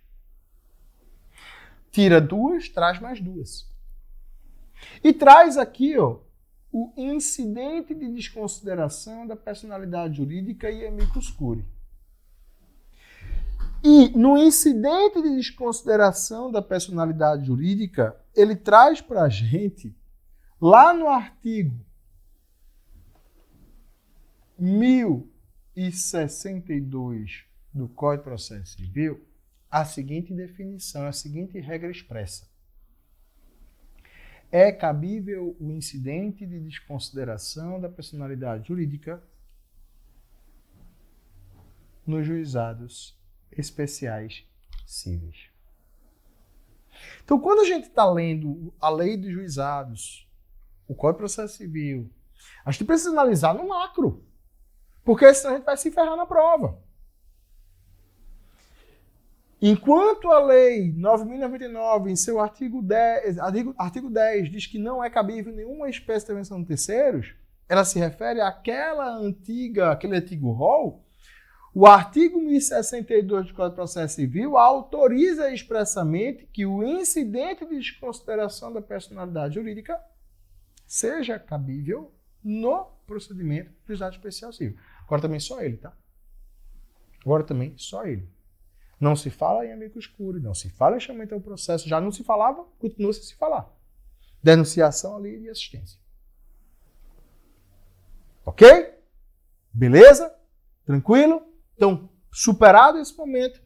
Speaker 1: Tira duas, traz mais duas. E traz aqui, o incidente de desconsideração da personalidade jurídica e amicus curiae. E no incidente de desconsideração da personalidade jurídica, ele traz para a gente, lá no artigo 1062 do Código de Processo Civil, a seguinte definição, a seguinte regra expressa. É cabível o incidente de desconsideração da personalidade jurídica nos juizados especiais cíveis. Então, quando a gente está lendo a lei dos juizados, o Código de Processo Civil, a gente precisa analisar no macro, porque senão a gente vai se ferrar na prova. Enquanto a lei 9.099, em seu artigo 10, diz que não é cabível nenhuma espécie de intervenção de terceiros, ela se refere aquele antigo rol. O artigo 1062 do Código de Processo Civil autoriza expressamente que o incidente de desconsideração da personalidade jurídica seja cabível no procedimento do juizado especial civil. Agora também só ele, tá? Agora também só ele. Não se fala em amicus curiae, não se fala em chamamento ao processo, já não se falava, continua -se falar. Denunciação ali e assistência. Ok? Beleza? Tranquilo? Então, superado esse momento,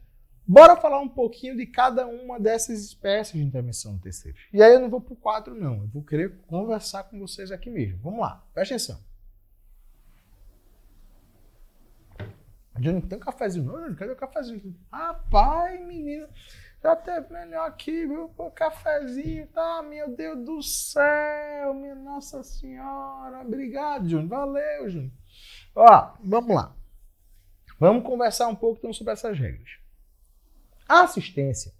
Speaker 1: bora falar um pouquinho de cada uma dessas espécies de intervenção de terceiros. E aí eu não vou para o quadro, não. Eu vou querer conversar com vocês aqui mesmo. Vamos lá, presta atenção. Júnior, não tem um cafezinho não? Júnior, cadê o cafezinho? Rapaz, menino, já teve melhor aqui, viu? O cafezinho, tá? Meu Deus do céu, minha Nossa Senhora. Obrigado, Júnior. Valeu, Júnior. Ó, vamos lá. Vamos conversar um pouco então sobre essas regras. A assistência,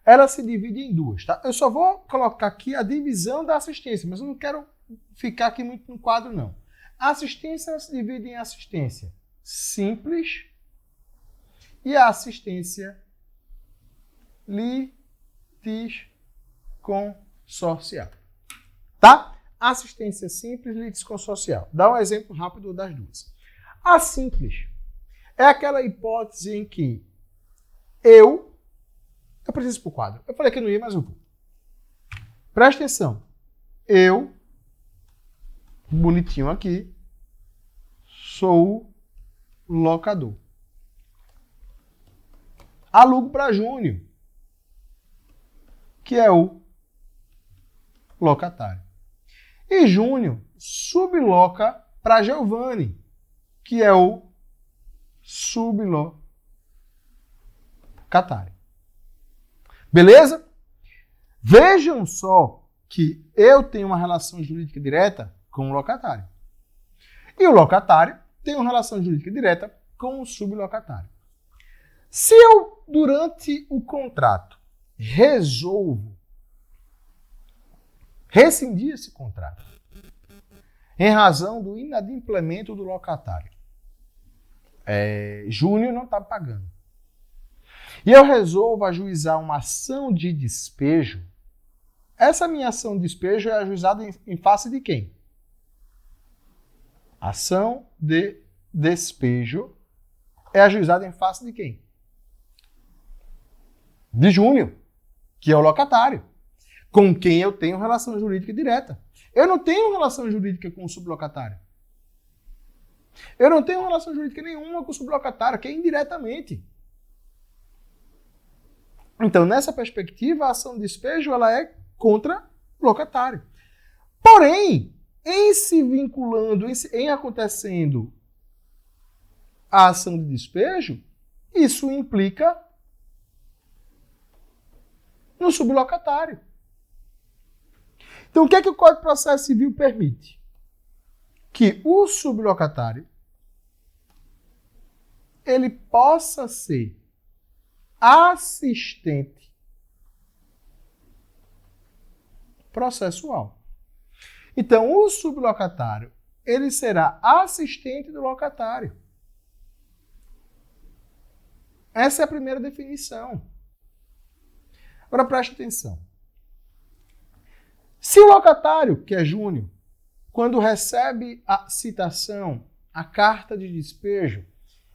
Speaker 1: ela se divide em duas, tá? Eu só vou colocar aqui a divisão da assistência, mas eu não quero ficar aqui muito no quadro, não. A assistência se divide em assistência simples e a assistência litisconsorcial. Tá? Assistência simples e litisconsorcial. Dá um exemplo rápido das duas. A simples é aquela hipótese em que eu preciso para o quadro. Eu falei que não ia, mas eu vou. Presta atenção. Eu, bonitinho aqui, sou locador. Alugo para Júnior, que é o locatário. E Júnior subloca para Giovanni, que é o sublocatário. Beleza? Vejam só que eu tenho uma relação jurídica direta com o locatário. E o locatário tem uma relação jurídica direta com o sublocatário. Se eu, durante o contrato, resolvo rescindir esse contrato em razão do inadimplemento do locatário, Júnior não está pagando, e eu resolvo ajuizar uma ação de despejo, essa minha ação de despejo é ajuizada em face de quem? Ação de despejo é ajuizada em face de quem? De Júnior, que é o locatário, com quem eu tenho relação jurídica direta. Eu não tenho relação jurídica com o sublocatário. Eu não tenho relação jurídica nenhuma com o sublocatário, que é indiretamente. Então, nessa perspectiva, a ação de despejo ela é contra o locatário. Porém, em se vinculando, em acontecendo a ação de despejo, isso implica no sublocatário. Então, o que é que o Código de Processo Civil permite? Que o sublocatário ele possa ser assistente processual. Então, o sublocatário ele será assistente do locatário. Essa é a primeira definição. Agora preste atenção. Se o locatário, que é Júnior, quando recebe a citação, a carta de despejo,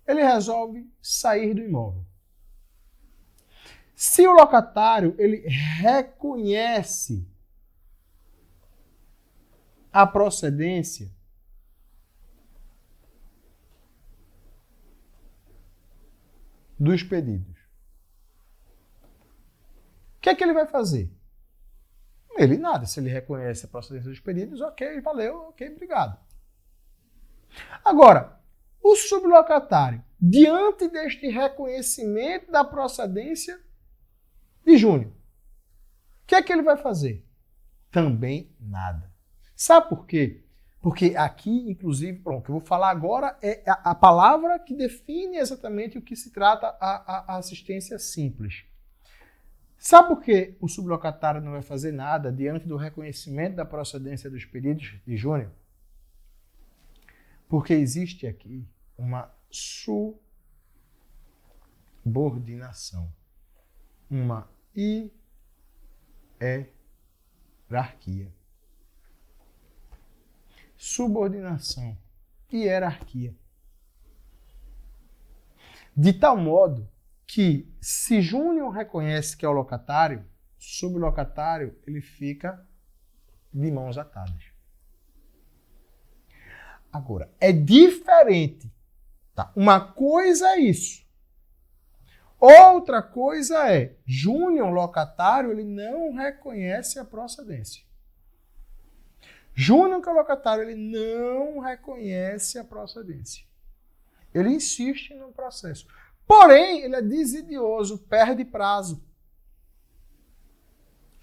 Speaker 1: ele resolve sair do imóvel. Se o locatário ele reconhece a procedência dos pedidos, o que é que ele vai fazer? Ele nada. Se ele reconhece a procedência dos pedidos, ok, valeu, ok, obrigado. Agora, o sublocatário, diante deste reconhecimento da procedência de Júnior, o que é que ele vai fazer? Também nada. Sabe por quê? Porque aqui, inclusive, pronto, o que eu vou falar agora é a palavra que define exatamente o que se trata a assistência simples. Sabe por que o sublocatário não vai fazer nada diante do reconhecimento da procedência dos pedidos de Júnior? Porque existe aqui uma subordinação, uma hierarquia. Subordinação, hierarquia. De tal modo que, se Júnior reconhece que é o locatário, sublocatário ele fica de mãos atadas. Agora, é diferente. Tá? Uma coisa é isso. Outra coisa é, Júnior, locatário, ele não reconhece a procedência. Júnior, que é locatário, ele não reconhece a procedência. Ele insiste no processo. Porém, ele é desidioso, perde prazo.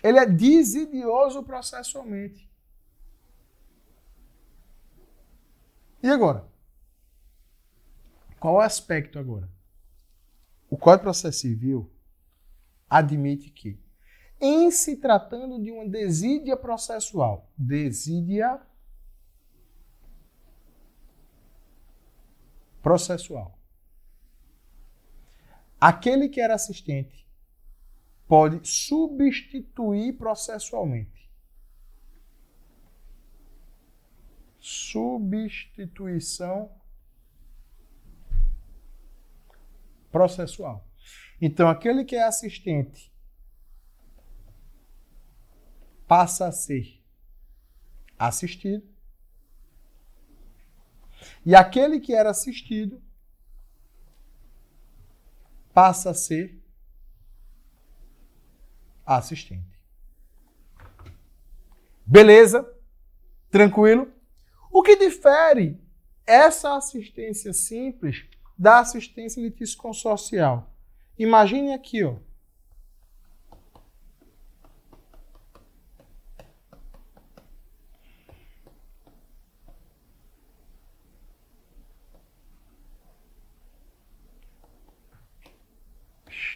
Speaker 1: Ele é desidioso processualmente. E agora? Qual é o aspecto agora? O Código de Processo Civil admite que, em se tratando de uma desídia processual, desídia processual, aquele que era assistente pode substituir processualmente. Substituição processual. Então, aquele que é assistente passa a ser assistido e aquele que era assistido passa a ser assistente. Beleza? Tranquilo? O que difere essa assistência simples da assistência litígio-consorcial? Imagine aqui, ó.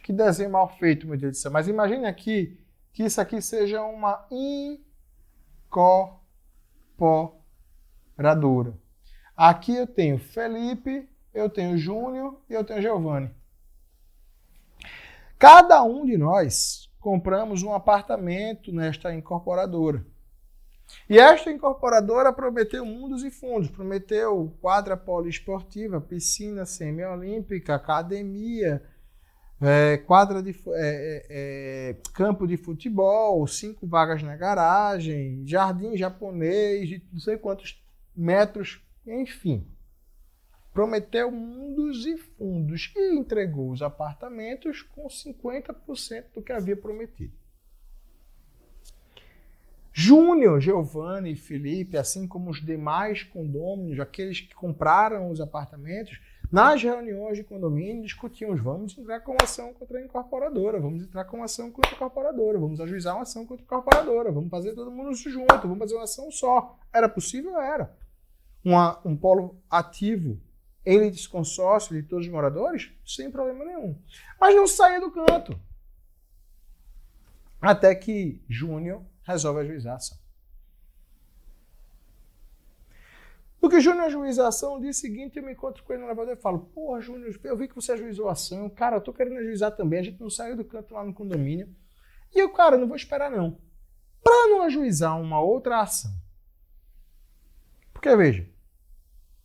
Speaker 1: Que desenho mal feito, meu Deus do céu. Mas imagine aqui que isso aqui seja uma incorporadora. Aqui eu tenho Felipe, eu tenho Júnior e eu tenho Giovanni. Cada um de nós compramos um apartamento nesta incorporadora. E esta incorporadora prometeu mundos e fundos. Prometeu quadra poliesportiva, piscina semiolímpica, academia, campo de futebol, 5 vagas na garagem, jardim japonês, de não sei quantos metros, enfim. Prometeu mundos e fundos e entregou os apartamentos com 50% do que havia prometido. Júnior, Giovanni e Felipe, assim como os demais condôminos, aqueles que compraram os apartamentos, nas reuniões de condomínio discutiam: vamos entrar com ação contra a incorporadora, vamos entrar com ação contra a incorporadora, vamos ajuizar uma ação contra a incorporadora, vamos fazer todo mundo junto, vamos fazer uma ação só. Era possível? Era. Um polo ativo em litisconsórcio de todos os moradores? Sem problema nenhum. Mas não saía do canto. Até que Júnior resolve ajuizar a ação. Porque Júnior ajuiza a ação, no dia seguinte eu me encontro com ele no elevador e falo: porra, Júnior, eu vi que você ajuizou a ação, cara, eu tô querendo ajuizar também, a gente não saiu do canto lá no condomínio. E eu, cara, não vou esperar não. Para não ajuizar uma outra ação. Porque, veja,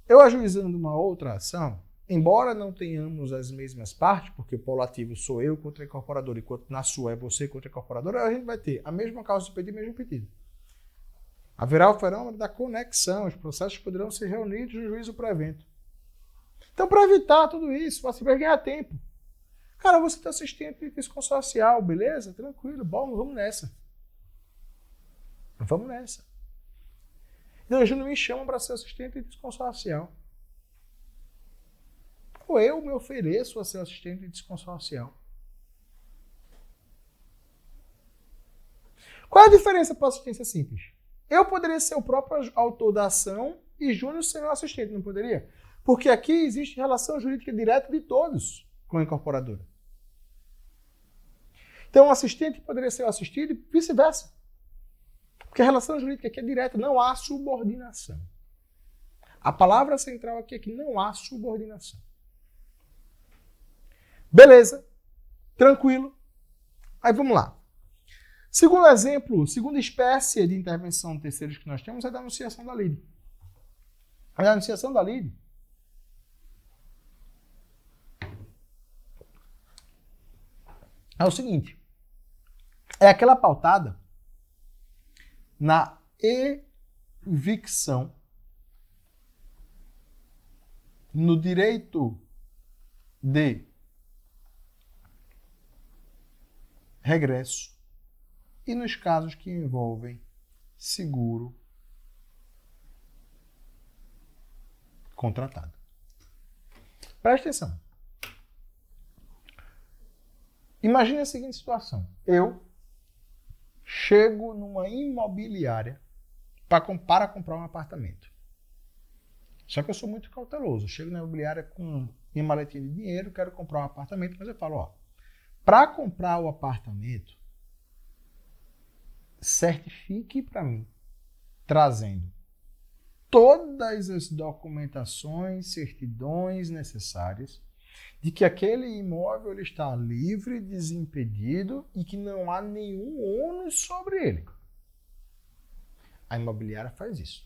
Speaker 1: eu ajuizando uma outra ação, embora não tenhamos as mesmas partes, porque o polo ativo sou eu contra a incorporadora, enquanto na sua é você contra a incorporadora, a gente vai ter a mesma causa de pedido e o mesmo pedido. Haverá o fenômeno da conexão, os processos poderão ser reunidos no juízo pré-evento. Então, para evitar tudo isso, você vai ganhar tempo. Cara, você está assistente de litisconsorcial, beleza? Tranquilo, bom, vamos nessa. Vamos nessa. Então, eles não me chamam para ser assistente de litisconsorcial. Ou eu me ofereço a ser assistente de litisconsorcial. Qual é a diferença para assistência simples? Eu poderia ser o próprio autor da ação e Júnior ser meu assistente, não poderia? Porque aqui existe relação jurídica direta de todos com a incorporadora. Então, o assistente poderia ser o assistido e vice-versa. Porque a relação jurídica aqui é direta, não há subordinação. A palavra central aqui é que não há subordinação. Beleza, tranquilo. Aí vamos lá. Segundo exemplo, segunda espécie de intervenção de terceiros que nós temos é da anunciação da lide. A anunciação da lide é o seguinte: é aquela pautada na evicção, no direito de regresso e nos casos que envolvem seguro contratado. Presta atenção. Imagine a seguinte situação. Eu chego numa imobiliária para comprar um apartamento. Só que eu sou muito cauteloso. Eu chego na imobiliária com minha maletinha de dinheiro, quero comprar um apartamento, mas eu falo, ó, para comprar o apartamento, certifique para mim, trazendo todas as documentações, certidões necessárias de que aquele imóvel ele está livre, desimpedido e que não há nenhum ônus sobre ele. A imobiliária faz isso.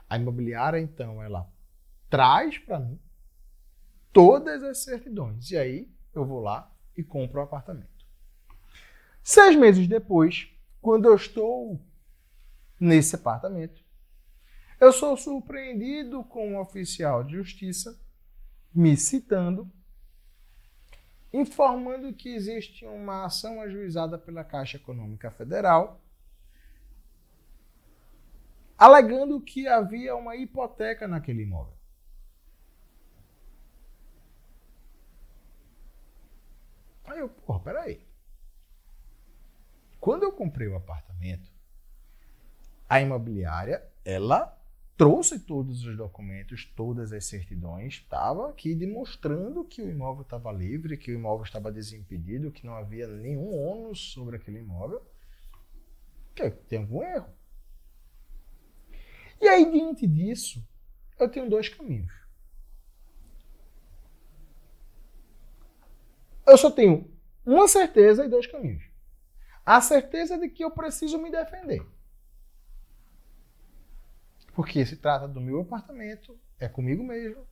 Speaker 1: A imobiliária, então, ela traz para mim todas as certidões. E aí eu vou lá e compro o apartamento. 6 meses depois, quando eu estou nesse apartamento, eu sou surpreendido com um oficial de justiça me citando, informando que existe uma ação ajuizada pela Caixa Econômica Federal, alegando que havia uma hipoteca naquele imóvel. Aí eu, peraí. Quando eu comprei o apartamento, a imobiliária, ela trouxe todos os documentos, todas as certidões, estava aqui demonstrando que o imóvel estava livre, que o imóvel estava desimpedido, que não havia nenhum ônus sobre aquele imóvel. Que tem algum erro. E aí, diante disso, eu tenho 2 caminhos. Eu só tenho uma certeza e 2 caminhos. A certeza de que eu preciso me defender. Porque se trata do meu apartamento, é comigo mesmo,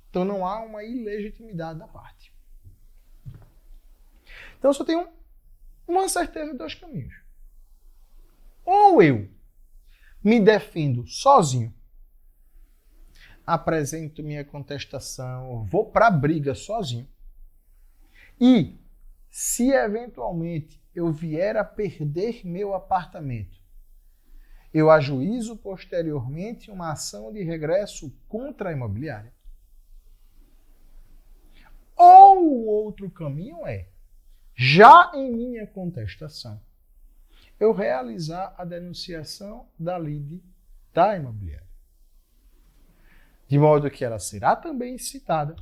Speaker 1: então não há uma ilegitimidade da parte. Então eu só tenho uma certeza e 2 caminhos. Ou eu me defendo sozinho, apresento minha contestação, vou para a briga sozinho, e se eventualmente eu vier a perder meu apartamento, eu ajuizo posteriormente uma ação de regresso contra a imobiliária. Ou o outro caminho é, já em minha contestação, eu realizar a denunciação da lide da imobiliária. De modo que ela será também citada,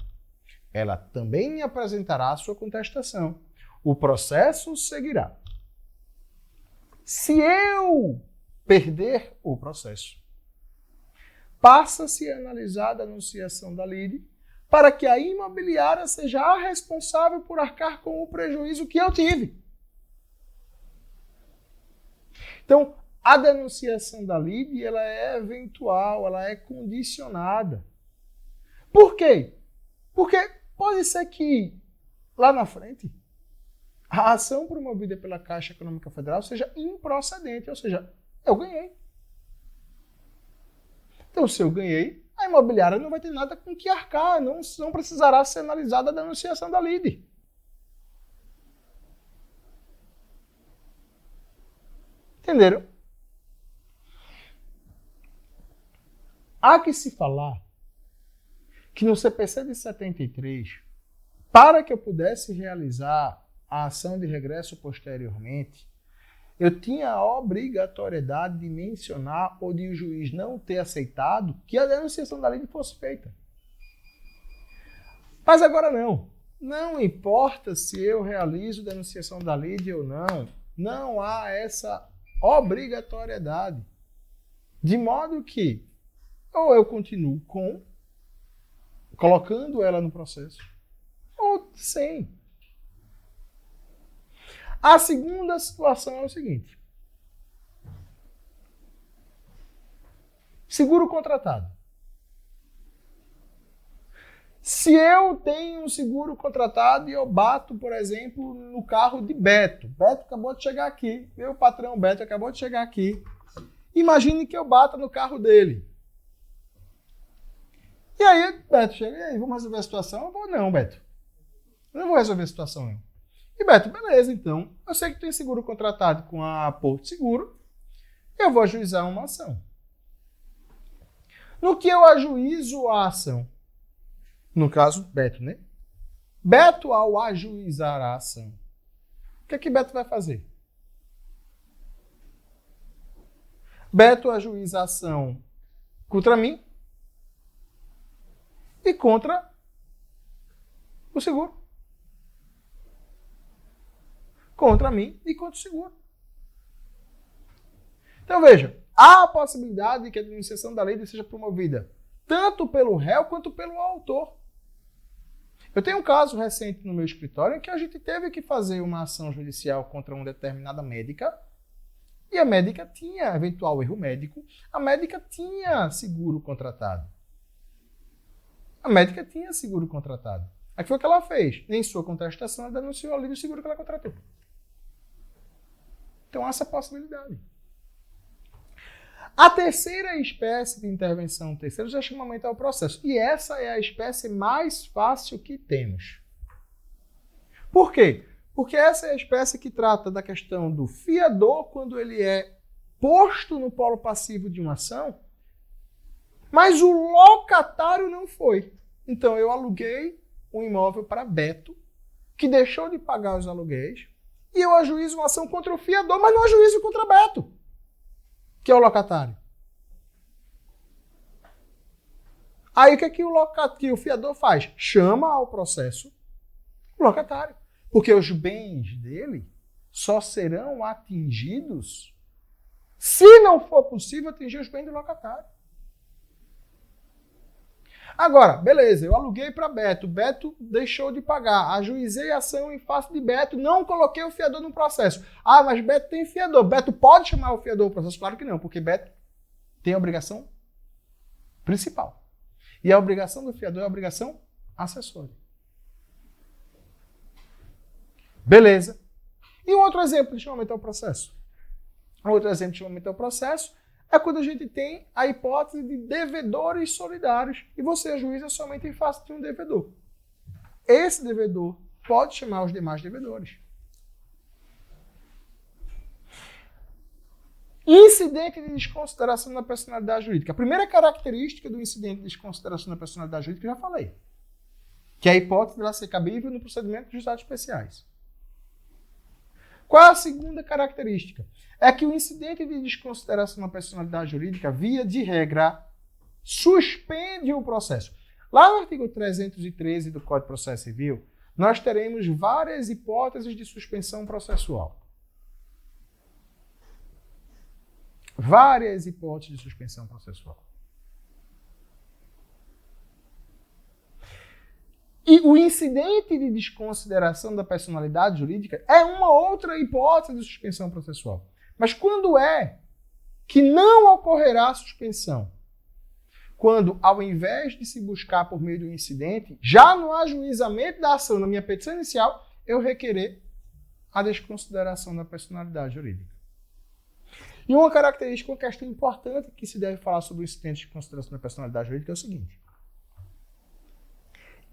Speaker 1: ela também apresentará a sua contestação, o processo seguirá. Se eu perder o processo, passa-se a analisar a denunciação da lide para que a imobiliária seja a responsável por arcar com o prejuízo que eu tive. Então, a denunciação da lide ela é eventual, ela é condicionada. Por quê? Porque pode ser que lá na frente a ação promovida pela Caixa Econômica Federal seja improcedente, ou seja, eu ganhei. Então, se eu ganhei, a imobiliária não vai ter nada com que arcar, não precisará ser analisada a denunciação da lide. Entenderam? Há que se falar que no CPC de 73, para que eu pudesse realizar a ação de regresso posteriormente, eu tinha a obrigatoriedade de mencionar ou de o juiz não ter aceitado que a denunciação da lide fosse feita. Mas agora não. Não importa se eu realizo a denunciação da lide ou não, não há essa obrigatoriedade. De modo que ou eu continuo colocando ela no processo, ou sem. A segunda situação é o seguinte. Seguro contratado. Se eu tenho um seguro contratado e eu bato, por exemplo, no carro de Beto. Beto acabou de chegar aqui. Meu patrão Beto acabou de chegar aqui. Imagine que eu bata no carro dele. E aí, Beto chega, e aí, vamos resolver a situação? Eu vou, não, Beto. Eu não vou resolver a situação, não. E Beto, beleza, então. Eu sei que tem seguro contratado com a Porto Seguro. Eu vou ajuizar uma ação. No que eu ajuizo a ação, No caso, Beto, né? Beto, ao ajuizar a ação, o que é que Beto vai fazer? Beto ajuiza a ação contra mim e contra o seguro. Contra mim e contra o seguro. Então veja, há a possibilidade de que a administração da lei seja promovida tanto pelo réu quanto pelo autor. Eu tenho um caso recente no meu escritório em que a gente teve que fazer uma ação judicial contra uma determinada médica e a médica tinha eventual erro médico, a médica tinha seguro contratado. A médica tinha seguro contratado. Aí foi o que ela fez. Em sua contestação, ela denunciou ali do seguro que ela contratou. Então, há essa possibilidade. A terceira espécie de intervenção terceira já chama aumentar o processo. E essa é a espécie mais fácil que temos. Por quê? Porque essa é a espécie que trata da questão do fiador quando ele é posto no polo passivo de uma ação, mas o locatário não foi. Então, eu aluguei um imóvel para Beto, que deixou de pagar os aluguéis, e eu ajuizo uma ação contra o fiador, mas não ajuizo contra Beto, que é o locatário. Aí o que é que o fiador faz? Chama ao processo o locatário. Porque os bens dele só serão atingidos se não for possível atingir os bens do locatário. Agora, beleza, eu aluguei para Beto, Beto deixou de pagar, ajuizei a ação em face de Beto, não coloquei o fiador no processo. Ah, mas Beto tem fiador, Beto pode chamar o fiador no processo? Claro que não, porque Beto tem a obrigação principal. E a obrigação do fiador é a obrigação acessória. Beleza. E um outro exemplo de aumentar o processo. Um outro exemplo de aumentar o processo é quando a gente tem a hipótese de devedores solidários e você ajuiza somente em face de um devedor. Esse devedor pode chamar os demais devedores. Incidente de desconsideração da personalidade jurídica. A primeira característica do incidente de desconsideração da personalidade jurídica eu já falei, que é a hipótese de ela ser cabível no procedimento de juizados especiais. Qual é a segunda característica? É que o incidente de desconsideração da personalidade jurídica, via de regra, suspende o processo. Lá no artigo 313 do Código de Processo Civil, nós teremos várias hipóteses de suspensão processual. Várias hipóteses de suspensão processual. E o incidente de desconsideração da personalidade jurídica é uma outra hipótese de suspensão processual. Mas quando é que não ocorrerá a suspensão? Quando, ao invés de se buscar por meio do incidente, já no ajuizamento da ação, na minha petição inicial, eu requerer a desconsideração da personalidade jurídica. E uma característica, uma questão importante que se deve falar sobre o incidente de desconsideração da personalidade jurídica é o seguinte.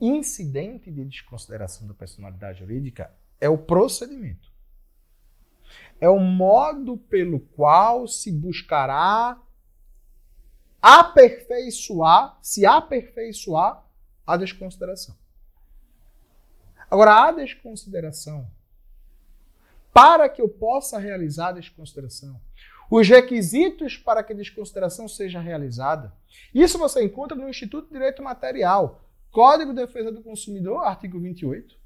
Speaker 1: Incidente de desconsideração da personalidade jurídica é o procedimento. É o modo pelo qual se buscará se aperfeiçoar a desconsideração. Agora, a desconsideração, para que eu possa realizar a desconsideração, os requisitos para que a desconsideração seja realizada, isso você encontra no Instituto de Direito Material, Código de Defesa do Consumidor, artigo 28.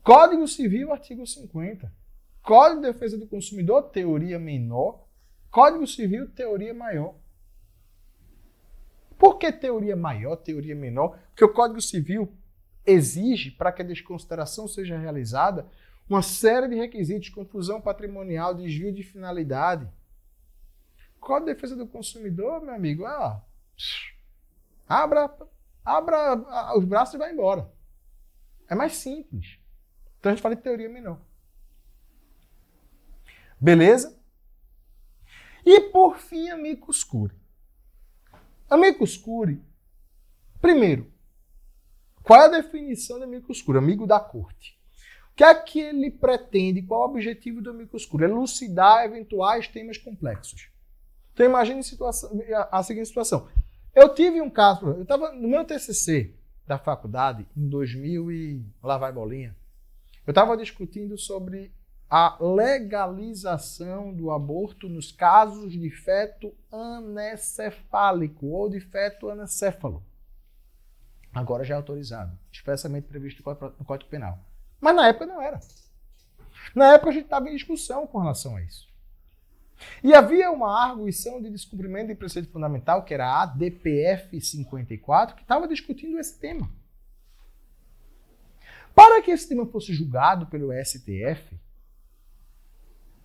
Speaker 1: Código Civil, artigo 50. Código de Defesa do Consumidor, teoria menor. Código Civil, teoria maior. Por que teoria maior, teoria menor? Porque o Código Civil exige, para que a desconsideração seja realizada, uma série de requisitos, confusão patrimonial, desvio de finalidade. Código de Defesa do Consumidor, meu amigo, abra os braços e vai embora. É mais simples. Então a gente fala de teoria menor. Beleza? E por fim, amicus curiae. Amicus curiae, primeiro, qual é a definição de amicus curiae? Amigo da corte. O que é que ele pretende? Qual é o objetivo do amicus curiae? É elucidar eventuais temas complexos. Então imagine a seguinte situação. Eu tive um caso, eu estava no meu TCC, da faculdade, em 2000 e lá vai bolinha, eu estava discutindo sobre a legalização do aborto nos casos de feto anencefálico ou de feto anencéfalo. Agora já é autorizado, expressamente previsto no Código Penal. Mas na época não era. Na época a gente estava em discussão com relação a isso. E havia uma arguição de descumprimento de preceito fundamental, que era a DPF 54, que estava discutindo esse tema. Para que esse tema fosse julgado pelo STF,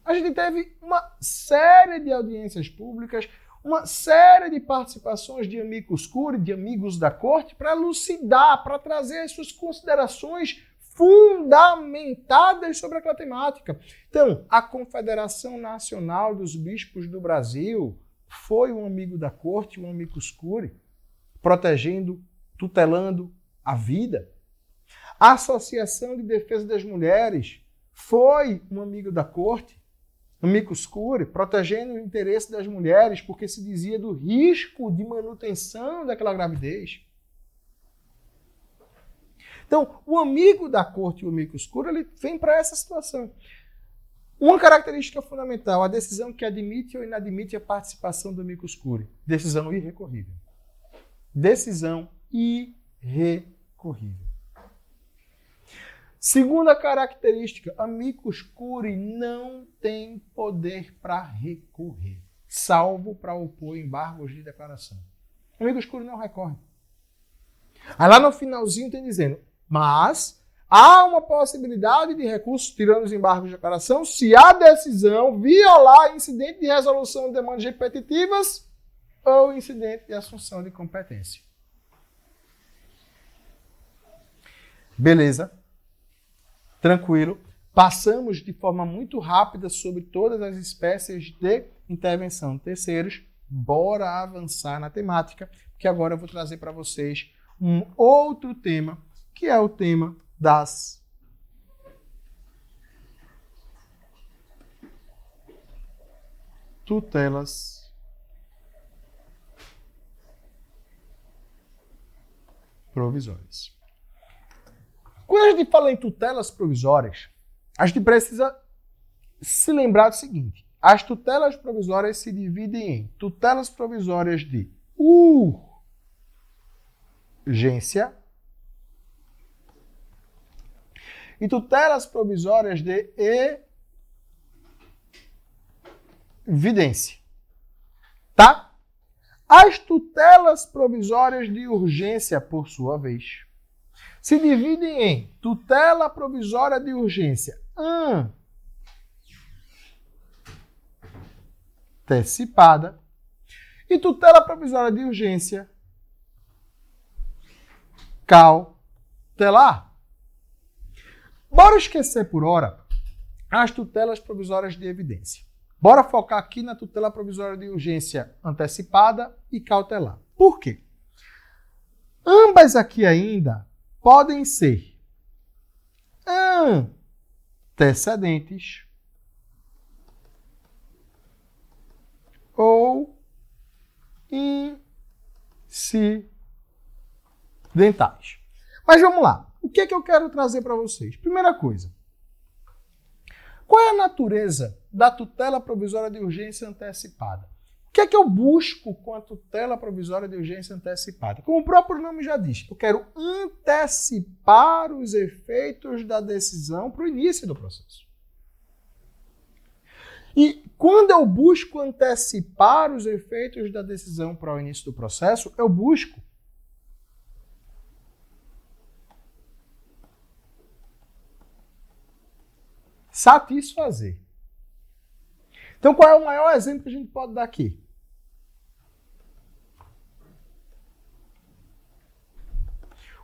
Speaker 1: a gente teve uma série de audiências públicas, uma série de participações de amicus curiae, de amigos da corte, para elucidar, para trazer as suas considerações fundamentadas sobre aquela temática. Então, a Confederação Nacional dos Bispos do Brasil foi um amigo da corte, um amicus curiae, protegendo, tutelando a vida. A Associação de Defesa das Mulheres foi um amigo da corte, amicus curiae, protegendo o interesse das mulheres, porque se dizia do risco de manutenção daquela gravidez. Então, o amigo da corte e o amicus curiae, ele vem para essa situação. Uma característica fundamental, a decisão que admite ou inadmite a participação do amicus curiae. Decisão irrecorrível. Decisão irrecorrível. Segunda característica, amicus curiae não tem poder para recorrer, salvo para opor embargos de declaração. Amicus curiae não recorre. Aí lá no finalzinho tem dizendo, mas há uma possibilidade de recurso tirando os embargos de declaração se a decisão violar incidente de resolução de demandas repetitivas ou incidente de assunção de competência. Beleza? Tranquilo. Passamos de forma muito rápida sobre todas as espécies de intervenção de terceiros. Bora avançar na temática, porque agora eu vou trazer para vocês um outro tema, que é o tema das tutelas provisórias. Quando a gente fala em tutelas provisórias, a gente precisa se lembrar do seguinte: as tutelas provisórias se dividem em tutelas provisórias de urgência e tutelas provisórias de evidência. Tá? As tutelas provisórias de urgência, por sua vez, se dividem em tutela provisória de urgência antecipada e tutela provisória de urgência cautelar. Bora esquecer por hora as tutelas provisórias de evidência. Bora focar aqui na tutela provisória de urgência antecipada e cautelar. Por quê? Ambas aqui ainda podem ser antecedentes ou incidentais. Mas vamos lá. O que é que eu quero trazer para vocês? Primeira coisa. Qual é a natureza da tutela provisória de urgência antecipada? O que é que eu busco com a tutela provisória de urgência antecipada? Como o próprio nome já diz, eu quero antecipar os efeitos da decisão para o início do processo. E quando eu busco antecipar os efeitos da decisão para o início do processo, eu busco satisfazer. Então, qual é o maior exemplo que a gente pode dar aqui?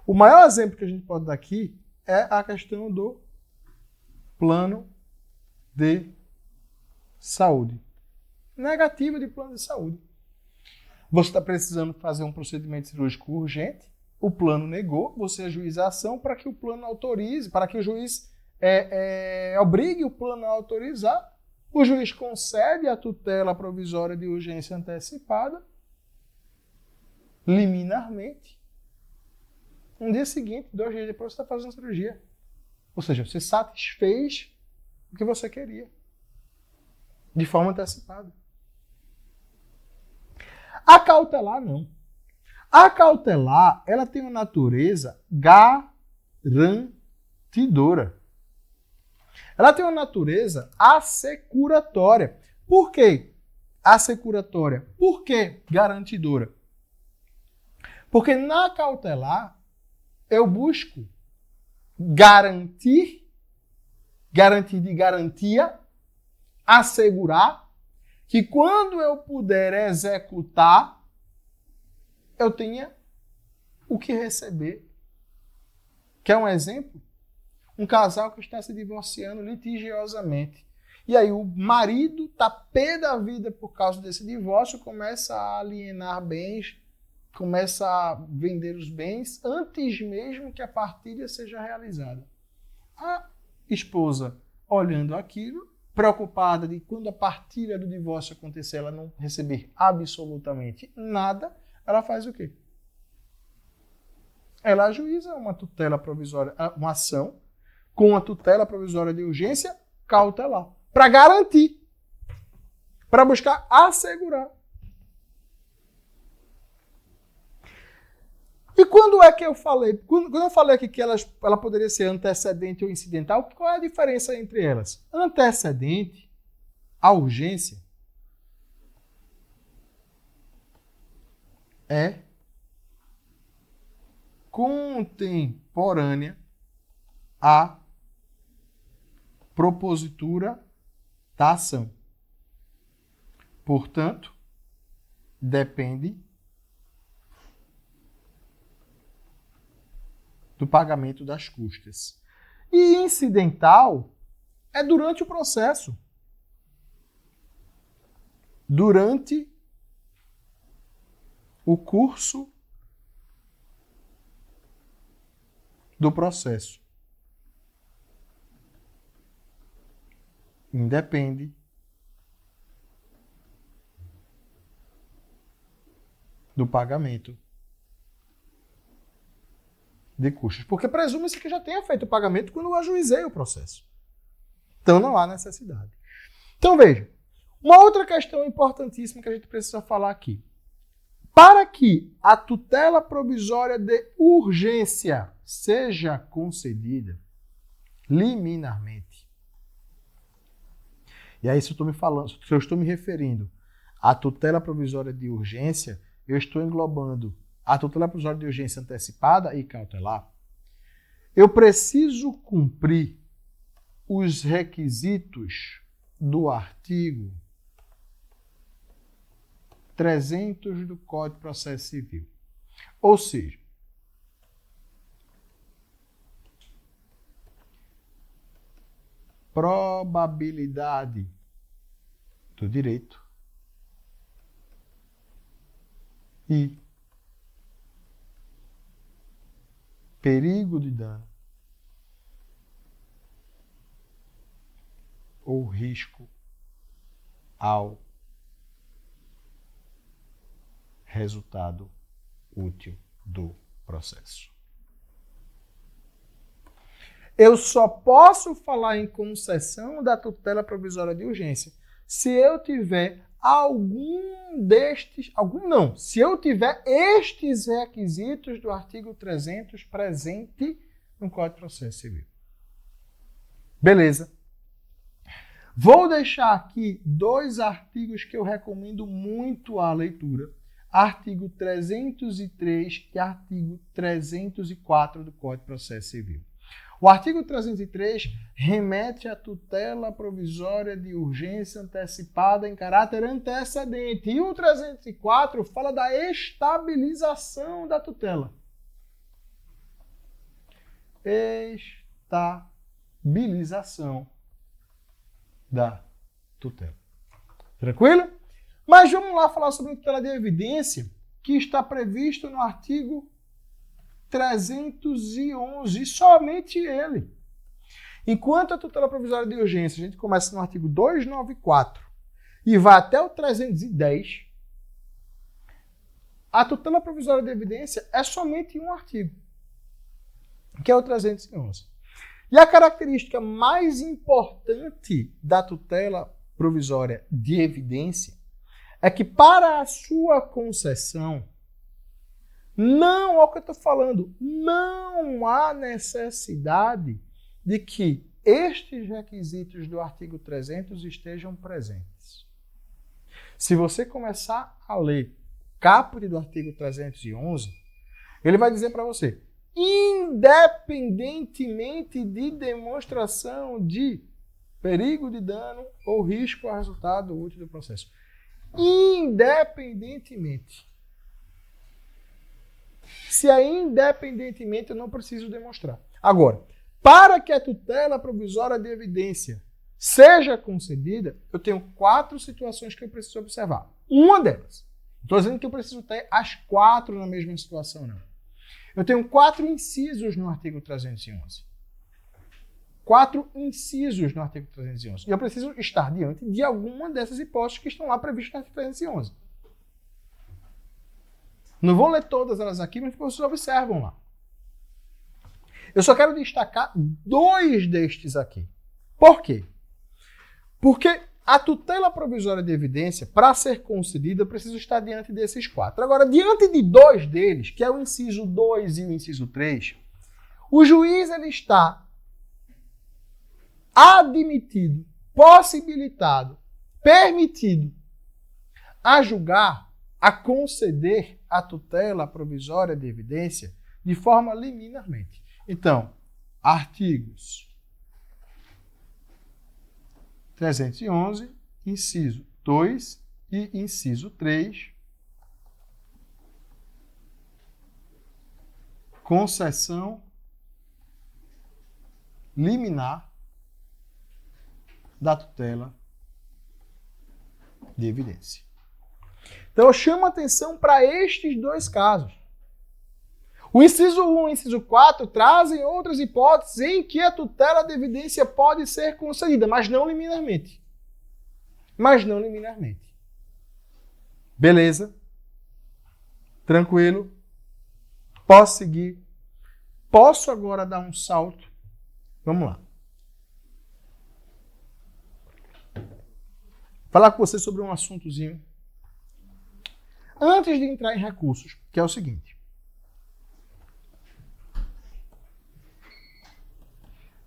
Speaker 1: O maior exemplo que a gente pode dar aqui é a questão do plano de saúde. Negativa de plano de saúde. Você está precisando fazer um procedimento cirúrgico urgente, o plano negou, você ajuiza a ação para que o plano autorize, para que o juiz obrigue o plano a autorizar. O juiz concede a tutela provisória de urgência antecipada, liminarmente, No dia seguinte, 2 dias depois, você está fazendo cirurgia. Ou seja, você satisfez o que você queria. De forma antecipada. A cautelar, não. A cautelar, ela tem uma natureza garantidora. Ela tem uma natureza assecuratória. Por quê assecuratória? Por que garantidora? Porque na cautelar, eu busco garantir de garantia, assegurar que quando eu puder executar, eu tenha o que receber. Quer um exemplo? Um casal que está se divorciando litigiosamente. E aí o marido está pé da vida por causa desse divórcio, começa a alienar bens, começa a vender os bens antes mesmo que a partilha seja realizada. A esposa, olhando aquilo, preocupada de quando a partilha do divórcio acontecer, ela não receber absolutamente nada, ela faz o quê? Ela ajuiza uma tutela provisória, uma ação com a tutela provisória de urgência cautelar, para garantir, para buscar assegurar. E quando é que eu falei? Quando eu falei aqui que ela poderia ser antecedente ou incidental, qual é a diferença entre elas? Antecedente, a urgência, é contemporânea à propositura da ação. Portanto, depende do pagamento das custas. E incidental é durante o processo. Durante o curso do processo. Independe do pagamento de custos. Porque presume-se que já tenha feito o pagamento quando eu ajuizei o processo. Então não há necessidade. Então veja, uma outra questão importantíssima que a gente precisa falar aqui. Para que a tutela provisória de urgência seja concedida liminarmente, e aí se eu estou me referindo à tutela provisória de urgência, eu estou englobando a tutela provisória de urgência antecipada e cautelar, eu preciso cumprir os requisitos do artigo 300 do Código de Processo Civil. Ou seja, probabilidade do direito e perigo de dano ou risco ao resultado útil do processo. Eu só posso falar em concessão da tutela provisória de urgência se eu tiver se eu tiver estes requisitos do artigo 300 presente no Código de Processo Civil. Beleza. Vou deixar aqui 2 artigos que eu recomendo muito a leitura. Artigo 303 e artigo 304 do Código de Processo Civil. O artigo 303 remete à tutela provisória de urgência antecipada em caráter antecedente. E o 304 fala da estabilização da tutela. Estabilização da tutela. Tranquilo? Mas vamos lá falar sobre a tutela de evidência, que está previsto no artigo 311, somente ele. Enquanto a tutela provisória de urgência, a gente começa no artigo 294 e vai até o 310, a tutela provisória de evidência é somente um artigo. que é o 311. E a característica mais importante da tutela provisória de evidência é que para a sua concessão, não, olha o que eu estou falando, não há necessidade de que estes requisitos do artigo 300 estejam presentes. Se você começar a ler o caput do artigo 311, ele vai dizer para você, independentemente de demonstração de perigo de dano ou risco ao resultado útil do processo. Independentemente. Se é independentemente, eu não preciso demonstrar. Agora, para que a tutela provisória de evidência seja concedida, eu tenho 4 situações que eu preciso observar. Uma delas. Estou dizendo que eu preciso ter as 4 na mesma situação, não. Eu tenho 4 incisos no artigo 311. 4 incisos no artigo 311. E eu preciso estar diante de alguma dessas hipóteses que estão lá previstas no artigo 311. Não vou ler todas elas aqui, mas vocês observam lá. Eu só quero destacar 2 destes aqui. Por quê? Porque a tutela provisória de evidência, para ser concedida, eu preciso estar diante desses 4. Agora, diante de 2 deles, que é o inciso 2 e o inciso 3, o juiz ele está admitido, possibilitado, permitido a julgar, a conceder a tutela provisória de evidência de forma liminarmente. Então, artigos 311, inciso 2 e inciso 3, concessão liminar da tutela de evidência. Então, eu chamo a atenção para estes 2 casos. O inciso 1 e o inciso 4 trazem outras hipóteses em que a tutela de evidência pode ser concedida, mas não liminarmente. Beleza? Tranquilo? Posso seguir? Posso agora dar um salto? Vamos lá. Falar com você sobre um assuntozinho. Antes de entrar em recursos, que é o seguinte.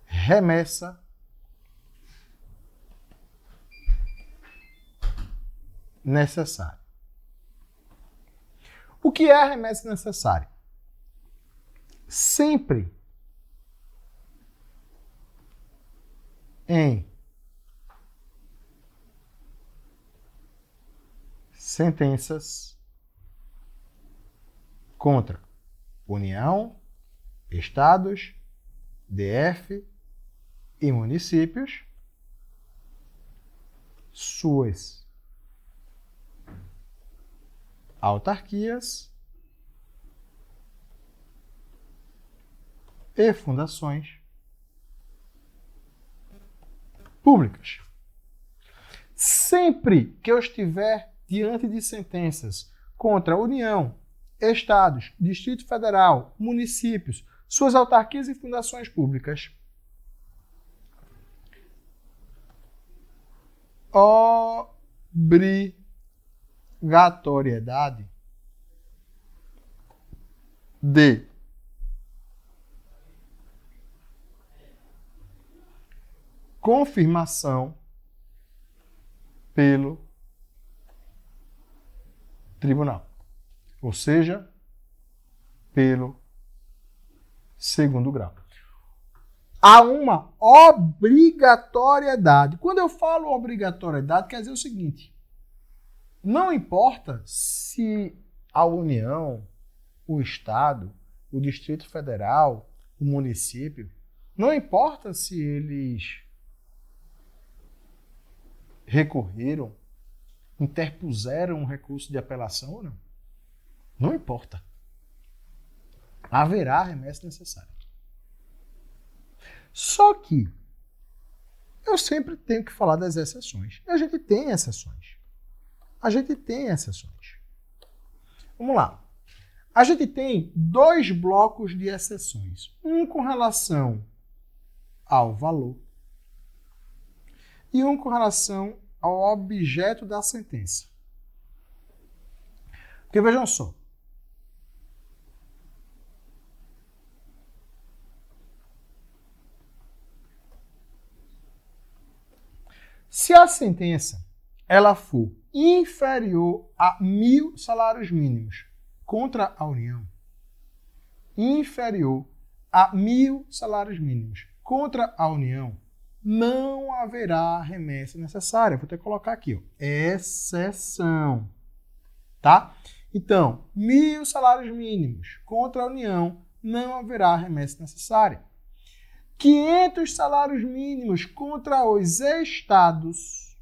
Speaker 1: Remessa necessária. O que é a remessa necessária? Sempre em sentenças contra União, Estados, DF e municípios, suas autarquias e fundações públicas. Sempre que eu estiver diante de sentenças contra a União, Estados, Distrito Federal, municípios, suas autarquias e fundações públicas, obrigatoriedade de confirmação pelo tribunal, ou seja, pelo segundo grau. Há uma obrigatoriedade. Quando eu falo obrigatoriedade, quer dizer o seguinte: não importa se a União, o Estado, o Distrito Federal, o município, não importa se eles recorreram, interpuseram um recurso de apelação ou não. Não importa. Haverá remessa necessária. Só que eu sempre tenho que falar das exceções. A gente tem exceções. Vamos lá. a gente tem dois blocos de exceções. Um com relação ao valor e um com relação ao objeto da sentença. Porque vejam só. Se a sentença ela for inferior a 1.000 salários mínimos contra a União, inferior a 1.000 salários mínimos contra a União, não haverá remessa necessária. Vou ter que colocar aqui, ó, exceção. Tá? Então, 1.000 salários mínimos contra a União, não haverá remessa necessária. 500 salários mínimos contra os estados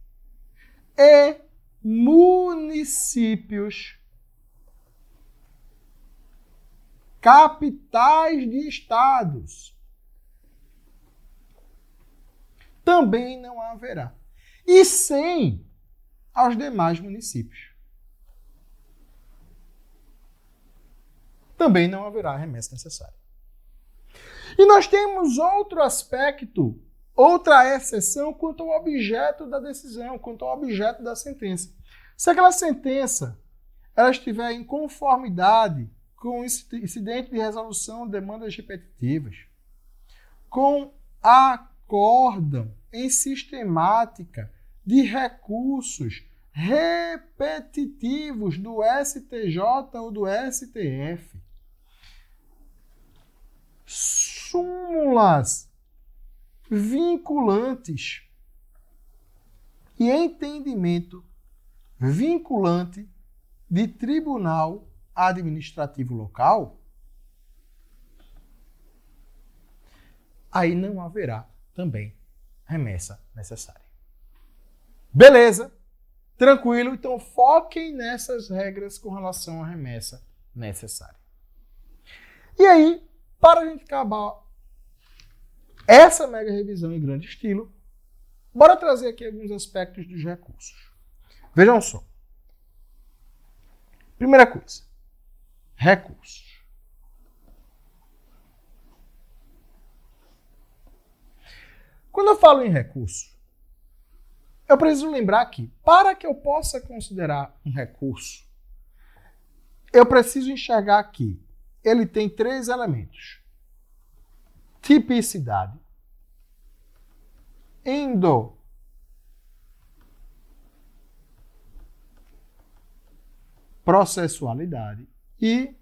Speaker 1: e municípios, capitais de estados, também não haverá. E 100 aos demais municípios. Também não haverá remessa necessária. E nós temos outro aspecto, outra exceção quanto ao objeto da decisão, quanto ao objeto da sentença. Se aquela sentença ela estiver em conformidade com o incidente de resolução de demandas repetitivas, com acórdão em sistemática de recursos repetitivos do STJ ou do STF, súmulas vinculantes e entendimento vinculante de tribunal administrativo local, aí não haverá também remessa necessária. Beleza? Tranquilo? Então foquem nessas regras com relação à remessa necessária. E aí, para a gente acabar essa mega revisão em grande estilo, bora trazer aqui alguns aspectos dos recursos. Vejam só. Primeira coisa, recursos. Quando eu falo em recurso, eu preciso lembrar que, para que eu possa considerar um recurso, eu preciso enxergar que ele tem 3 elementos. Tipicidade, processualidade e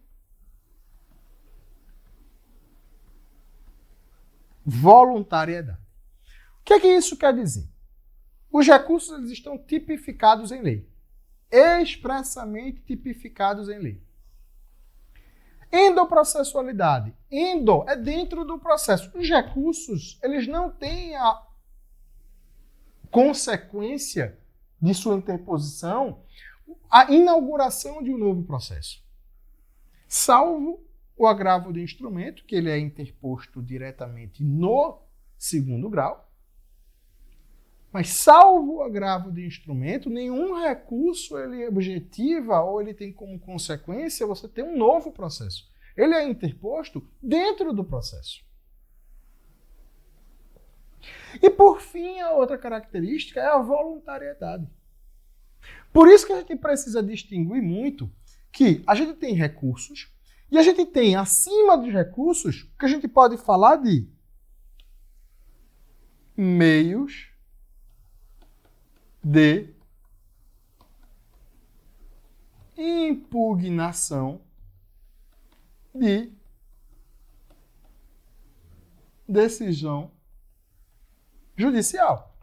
Speaker 1: voluntariedade. O que é que isso quer dizer? Os recursos eles estão tipificados em lei. Expressamente tipificados em lei. Endoprocessualidade. Endo é dentro do processo. Os recursos, eles não têm a consequência de sua interposição a inauguração de um novo processo. Salvo o agravo do instrumento, que ele é interposto diretamente no segundo grau. Mas salvo o agravo de instrumento, nenhum recurso ele objetiva ou ele tem como consequência você ter um novo processo. Ele é interposto dentro do processo. E por fim, a outra característica é a voluntariedade. Por isso que a gente precisa distinguir muito que a gente tem recursos e a gente tem acima dos recursos o que a gente pode falar de meios de impugnação de decisão judicial,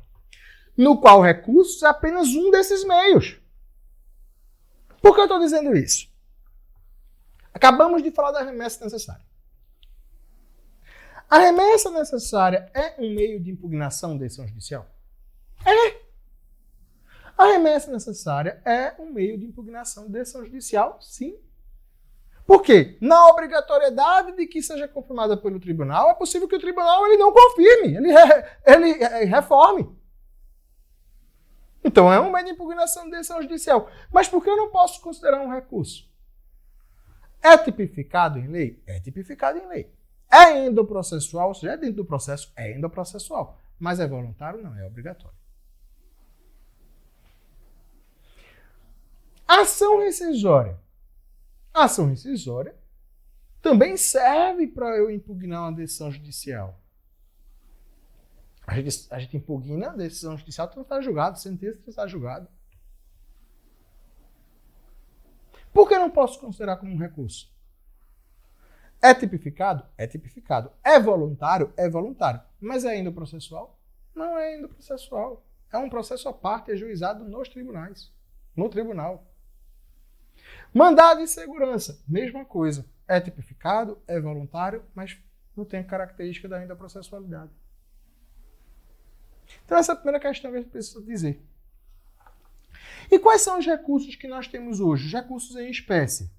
Speaker 1: no qual o recurso é apenas um desses meios. Por que eu estou dizendo isso? Acabamos de falar da remessa necessária. A remessa necessária é um meio de impugnação da decisão judicial? É. A remessa necessária é um meio de impugnação da decisão judicial, sim. Por quê? Na obrigatoriedade de que seja confirmada pelo tribunal, é possível que o tribunal ele não confirme, ele reforme. Então é um meio de impugnação da decisão judicial. Mas por que eu não posso considerar um recurso? É tipificado em lei? É tipificado em lei. É endoprocessual, ou seja, é dentro do processo? É endoprocessual. Mas é voluntário? Não, é obrigatório. Ação rescisória. Ação rescisória também serve para eu impugnar uma decisão judicial. A gente impugna a decisão judicial que não está julgado, sentença que está julgada. Por que não posso considerar como um recurso? É tipificado? É tipificado. É voluntário? É voluntário. Mas é endoprocessual? Não é endoprocessual. É um processo à parte, ajuizado nos tribunais. No tribunal. Mandado de segurança, mesma coisa. É tipificado, é voluntário, mas não tem a característica da endoprocessualidade. Então essa é a primeira questão que a gente precisa dizer. E quais são os recursos que nós temos hoje? Os recursos em espécie.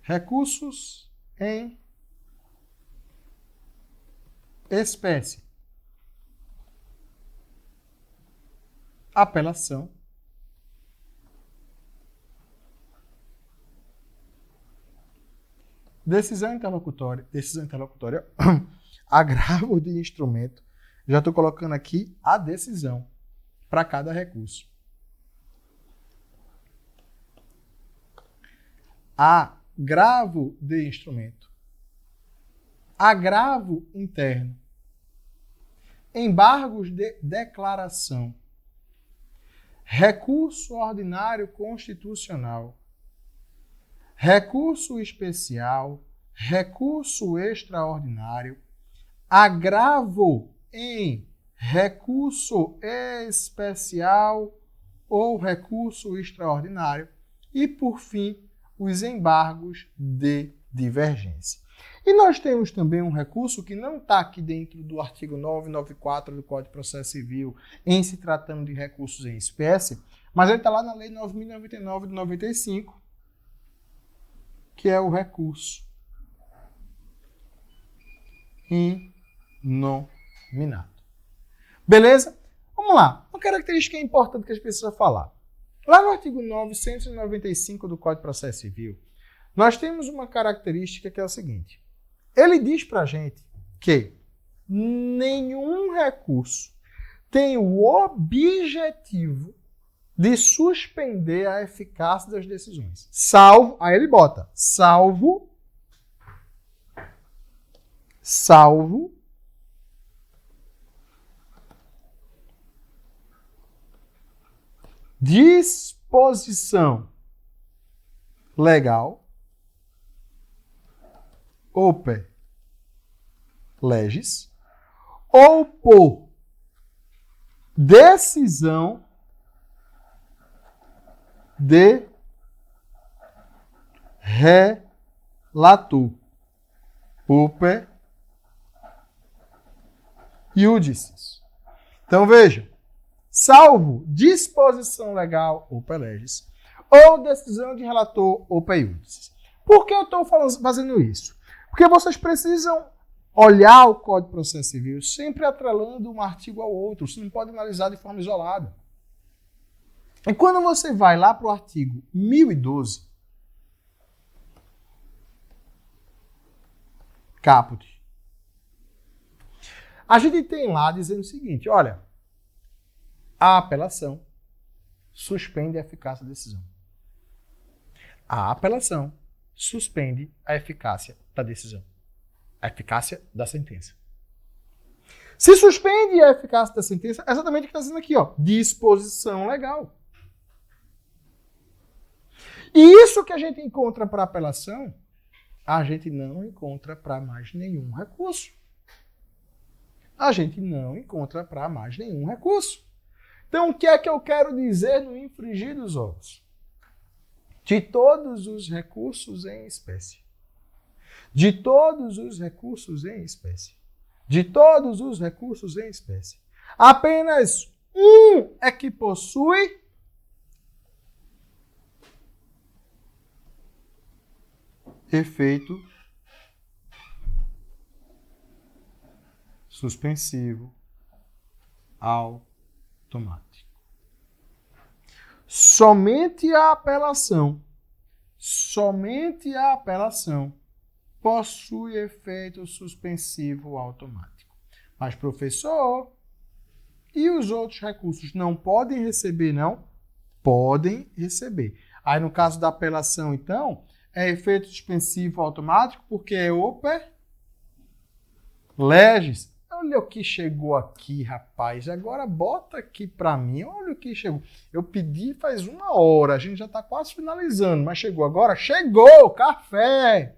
Speaker 1: Recursos em espécie. Apelação. Decisão interlocutória. Agravo de instrumento. Já estou colocando aqui a decisão para cada recurso. Agravo de instrumento. Agravo interno. Embargos de declaração. Recurso ordinário constitucional. Recurso especial. Recurso extraordinário. Agravo em recurso especial ou recurso extraordinário. E, por fim, os embargos de divergência. E nós temos também um recurso que não está aqui dentro do artigo 994 do Código de Processo Civil, em se tratando de recursos em espécie, mas ele está lá na Lei 9.099 de 95, que é o recurso inominado. Beleza? Vamos lá. Uma característica importante que a gente precisa falar. Lá no artigo 995 do Código de Processo Civil, nós temos uma característica que é o seguinte. Ele diz para a gente que nenhum recurso tem o objetivo de suspender a eficácia das decisões. Salvo, aí ele bota, salvo disposição legal oper legis ou por decisão de relator oper iudices. Então vejam, salvo disposição legal oper legis ou decisão de relator oper iudices. Por que eu estou fazendo isso? Porque vocês precisam olhar o Código de Processo Civil sempre atrelando um artigo ao outro. Você não pode analisar de forma isolada. E quando você vai lá para o artigo 1012, caput, a gente tem lá dizendo o seguinte, olha, a apelação suspende a eficácia da decisão. A apelação suspende a eficácia da decisão. A eficácia da sentença. Se suspende a eficácia da sentença, é exatamente o que está dizendo aqui, ó, disposição legal. E isso que a gente encontra para apelação, a gente não encontra para mais nenhum recurso. A gente não encontra para mais nenhum recurso. Então, o que é que eu quero dizer no infringir dos ônus? De todos os recursos em espécie. De todos os recursos em espécie. De todos os recursos em espécie. Apenas um é que possui efeito suspensivo automático. Somente a apelação somente a apelação possui efeito suspensivo automático. Mas, professor, e os outros recursos não podem receber, não? Podem receber. Aí, no caso da apelação, então, é efeito suspensivo automático, porque é oper legis. Olha o que chegou aqui, rapaz. Agora bota aqui para mim. Olha o que chegou. Eu pedi faz 1 hora. A gente já está quase finalizando, mas chegou agora. Chegou! Café!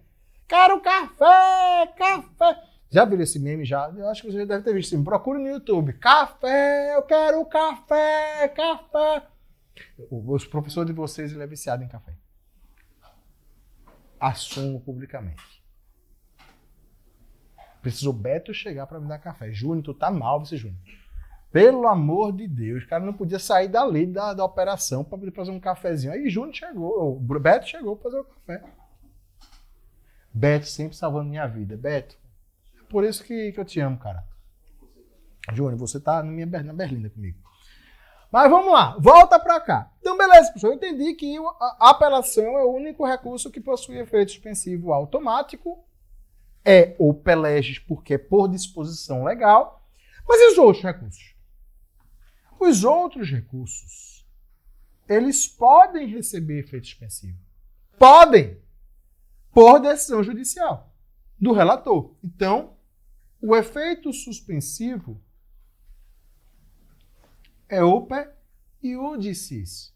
Speaker 1: Quero café! Café! Já viram esse meme? Já? Eu acho que você já deve ter visto esse meme. Procure no YouTube. Café! Eu quero café! Café! O professor de vocês, ele é viciado em café. Assumo publicamente. Precisou Beto chegar para me dar café. Júnior, tu tá mal, você, Júnior. Pelo amor de Deus, o cara não podia sair dali da operação para poder fazer um cafezinho. Aí Júnior chegou, o Beto chegou para fazer o café. Beto sempre salvando minha vida. Beto, é por isso que eu te amo, cara. Júnior, você tá na berlinda comigo. Mas vamos lá, volta para cá. Então, beleza, pessoal, eu entendi que a apelação é o único recurso que possui efeito suspensivo automático. É oper legis porque é por disposição legal. Mas e os outros recursos? Os outros recursos, eles podem receber efeito suspensivo. Podem, por decisão judicial do relator. Então, o efeito suspensivo é oper iudicis.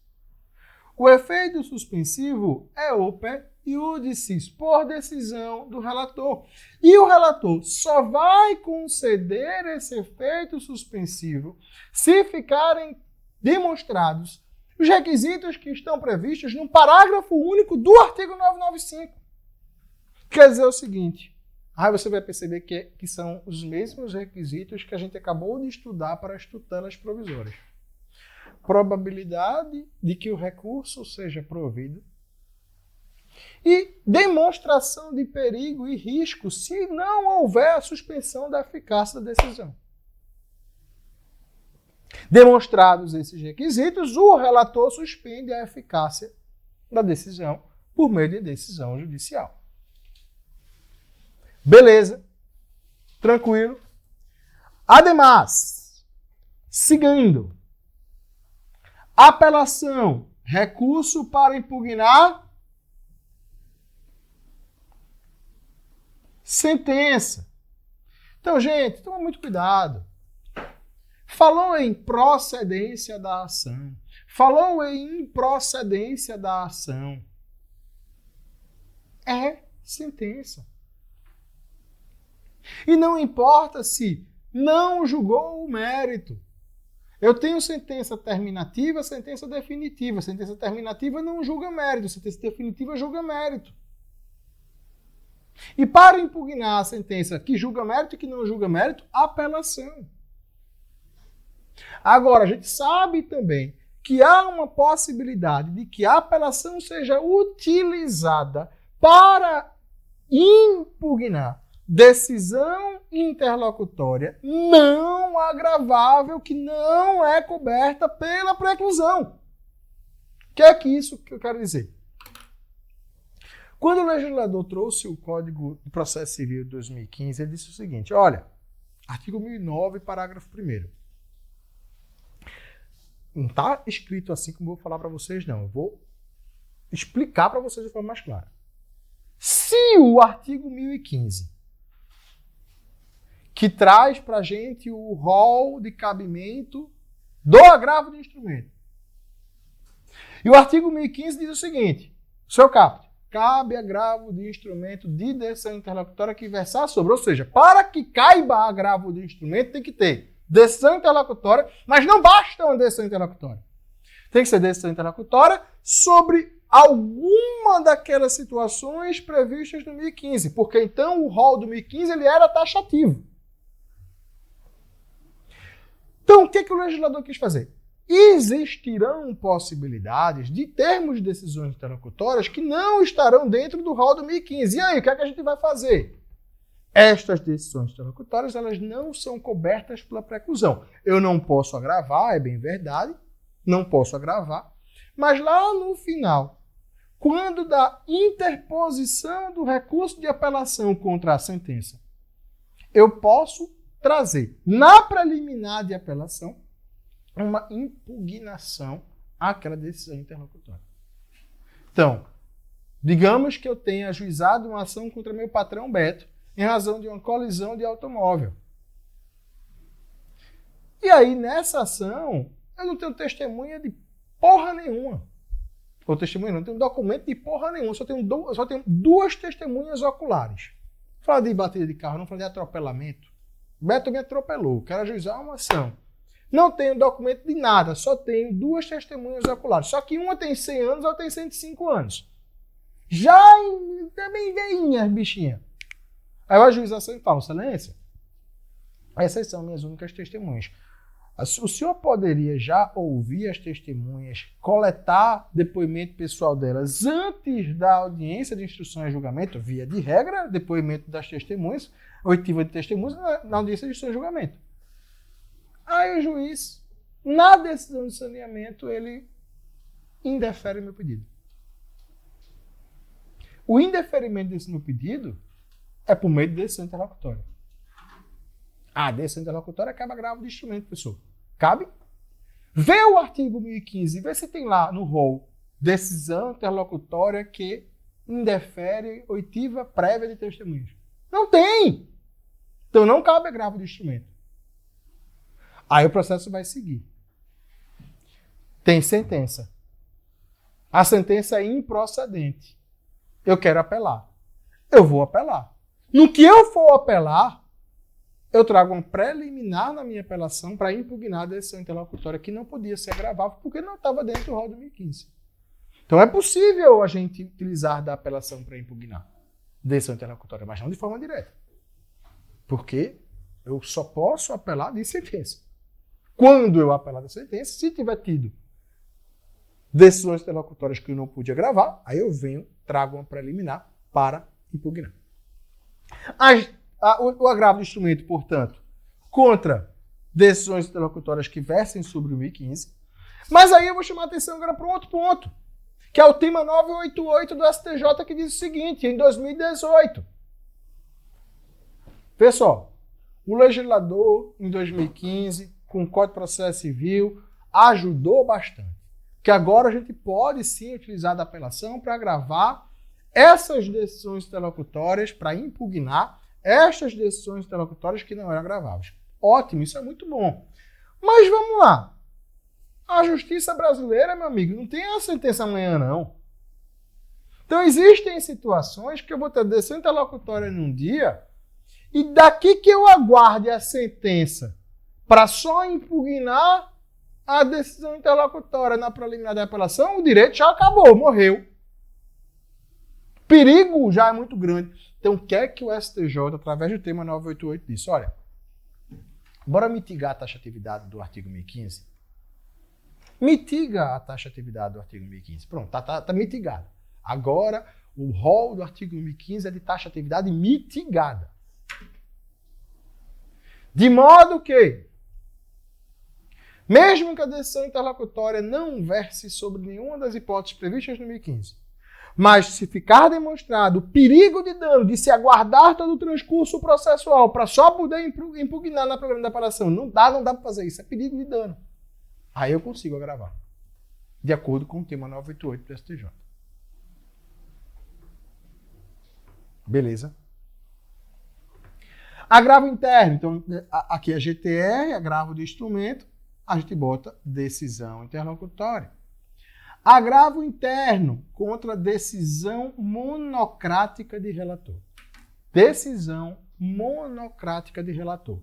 Speaker 1: O efeito suspensivo é oper iudicis, por decisão do relator. E o relator só vai conceder esse efeito suspensivo se ficarem demonstrados os requisitos que estão previstos no parágrafo único do artigo 995. Quer dizer o seguinte, aí você vai perceber que são os mesmos requisitos que a gente acabou de estudar para as tutelas provisórias. Probabilidade de que o recurso seja provido e demonstração de perigo e risco se não houver a suspensão da eficácia da decisão. Demonstrados esses requisitos, o relator suspende a eficácia da decisão por meio de decisão judicial. Beleza? Tranquilo? Ademais, seguindo, apelação, recurso para impugnar sentença. Então, gente, toma muito cuidado. Falou em procedência da ação. Falou em improcedência da ação. É sentença. E não importa se não julgou o mérito. Eu tenho sentença terminativa, sentença definitiva. Sentença terminativa não julga mérito. Sentença definitiva julga mérito. E para impugnar a sentença que julga mérito e que não julga mérito, apelação. Agora, a gente sabe também que há uma possibilidade de que a apelação seja utilizada para impugnar decisão interlocutória não agravável que não é coberta pela preclusão. O que é isso que eu quero dizer? Quando o legislador trouxe o Código de Processo Civil de 2015, ele disse o seguinte, olha, artigo 1009, parágrafo 1º. Não está escrito assim como eu vou falar para vocês, não. Eu vou explicar para vocês de forma mais clara. Se o artigo 1015, que traz para a gente o rol de cabimento do agravo do instrumento, e o artigo 1015 diz o seguinte, seu caput, cabe agravo de instrumento de decisão interlocutória que versar sobre. Ou seja, para que caiba agravo de instrumento, tem que ter decisão interlocutória, mas não basta uma decisão interlocutória. Tem que ser decisão interlocutória sobre alguma daquelas situações previstas no 1015, porque então o rol do 1015 ele era taxativo. Então, o que o legislador quis fazer? Existirão possibilidades de termos de decisões interlocutórias que não estarão dentro do rol do 1015. E aí, o que é que a gente vai fazer? Estas decisões interlocutórias, elas não são cobertas pela preclusão. Eu não posso agravar, é bem verdade, não posso agravar, mas lá no final, quando da interposição do recurso de apelação contra a sentença, eu posso trazer na preliminar de apelação uma impugnação àquela decisão interlocutória. Então, digamos que eu tenha ajuizado uma ação contra meu patrão Beto em razão de uma colisão de automóvel. E aí, nessa ação, eu não tenho testemunha de porra nenhuma. Ou testemunha não tenho documento de porra nenhuma. Só tenho duas testemunhas oculares. Fala de batida de carro, não fala de atropelamento. Beto me atropelou, quero ajuizar uma ação. Não tenho documento de nada, só tenho duas testemunhas oculares. Só que uma tem 100 anos, outra tem 105 anos. Já também veinhas, bichinha. Aí eu ajuizo a ação e falo, excelência, essas são minhas únicas testemunhas. O senhor poderia já ouvir as testemunhas, coletar depoimento pessoal delas antes da audiência de instrução e julgamento, via de regra, depoimento das testemunhas, oitiva de testemunhas na audiência de instrução e julgamento. Aí o juiz, na decisão de saneamento, ele indefere meu pedido. O indeferimento desse meu pedido é por meio de decisão interlocutória. A decisão interlocutória acaba agravo de instrumento, pessoal. Cabe? Vê o artigo 1015, vê se tem lá no rol decisão interlocutória que indefere oitiva prévia de testemunhas. Não tem! Então não cabe agravo de instrumento. Aí o processo vai seguir. Tem sentença. A sentença é improcedente. Eu quero apelar. Eu vou apelar. No que eu for apelar, eu trago uma preliminar na minha apelação para impugnar a decisão interlocutória que não podia ser agravável porque não estava dentro do rol 2015. Então é possível a gente utilizar da apelação para impugnar decisão interlocutória, mas não de forma direta. Porque eu só posso apelar de sentença. Quando eu apelar da sentença, se tiver tido decisões interlocutórias que eu não pude agravar, aí eu venho, trago uma preliminar para impugnar. O agravo do instrumento, portanto, contra decisões interlocutórias que versem sobre o 1015. Mas aí eu vou chamar a atenção agora para um outro ponto, que é o tema 988 do STJ, que diz o seguinte, em 2018. Pessoal, o legislador, em 2015, com o Código de Processo Civil, ajudou bastante. Que agora a gente pode sim utilizar da apelação para agravar essas decisões interlocutórias, para impugnar estas decisões interlocutórias que não eram agraváveis. Ótimo, isso é muito bom. Mas vamos lá. A justiça brasileira, meu amigo, não tem a sentença amanhã, não. Então existem situações que eu vou ter decisão interlocutória num dia e daqui que eu aguarde a sentença para só impugnar a decisão interlocutória na preliminar da apelação, o direito já acabou, morreu. O perigo já é muito grande. Então, o que é que o STJ, através do tema 988, disse? Olha, bora mitigar a taxatividade do artigo 1015? Mitiga a taxatividade do artigo 1015. Pronto, tá mitigado. Agora, o rol do artigo 1015 é de taxatividade mitigada. De modo que, mesmo que a decisão interlocutória não verse sobre nenhuma das hipóteses previstas no 1015, mas se ficar demonstrado o perigo de dano de se aguardar todo o transcurso processual para só poder impugnar na programa da apelação, não dá para fazer isso, é perigo de dano. Aí eu consigo agravar, de acordo com o tema 988 do STJ. Beleza? Agravo interno, então aqui é GTR, agravo do instrumento, a gente bota decisão interlocutória. Agravo interno contra decisão monocrática de relator. Decisão monocrática de relator.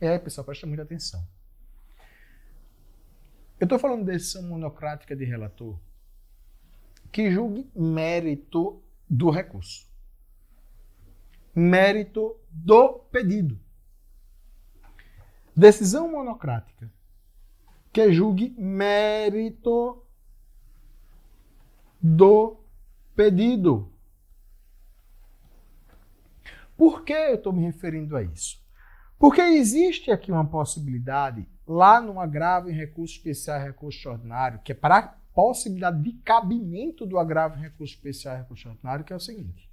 Speaker 1: E aí, pessoal, presta muita atenção. Eu estou falando de decisão monocrática de relator que julgue mérito do recurso. Mérito do pedido. Decisão monocrática que julgue mérito do pedido. Por que eu estou me referindo a isso? Porque existe aqui uma possibilidade lá no agravo em recurso especial e recurso extraordinário, que é para a possibilidade de cabimento do agravo em recurso especial e recurso extraordinário, que é o seguinte.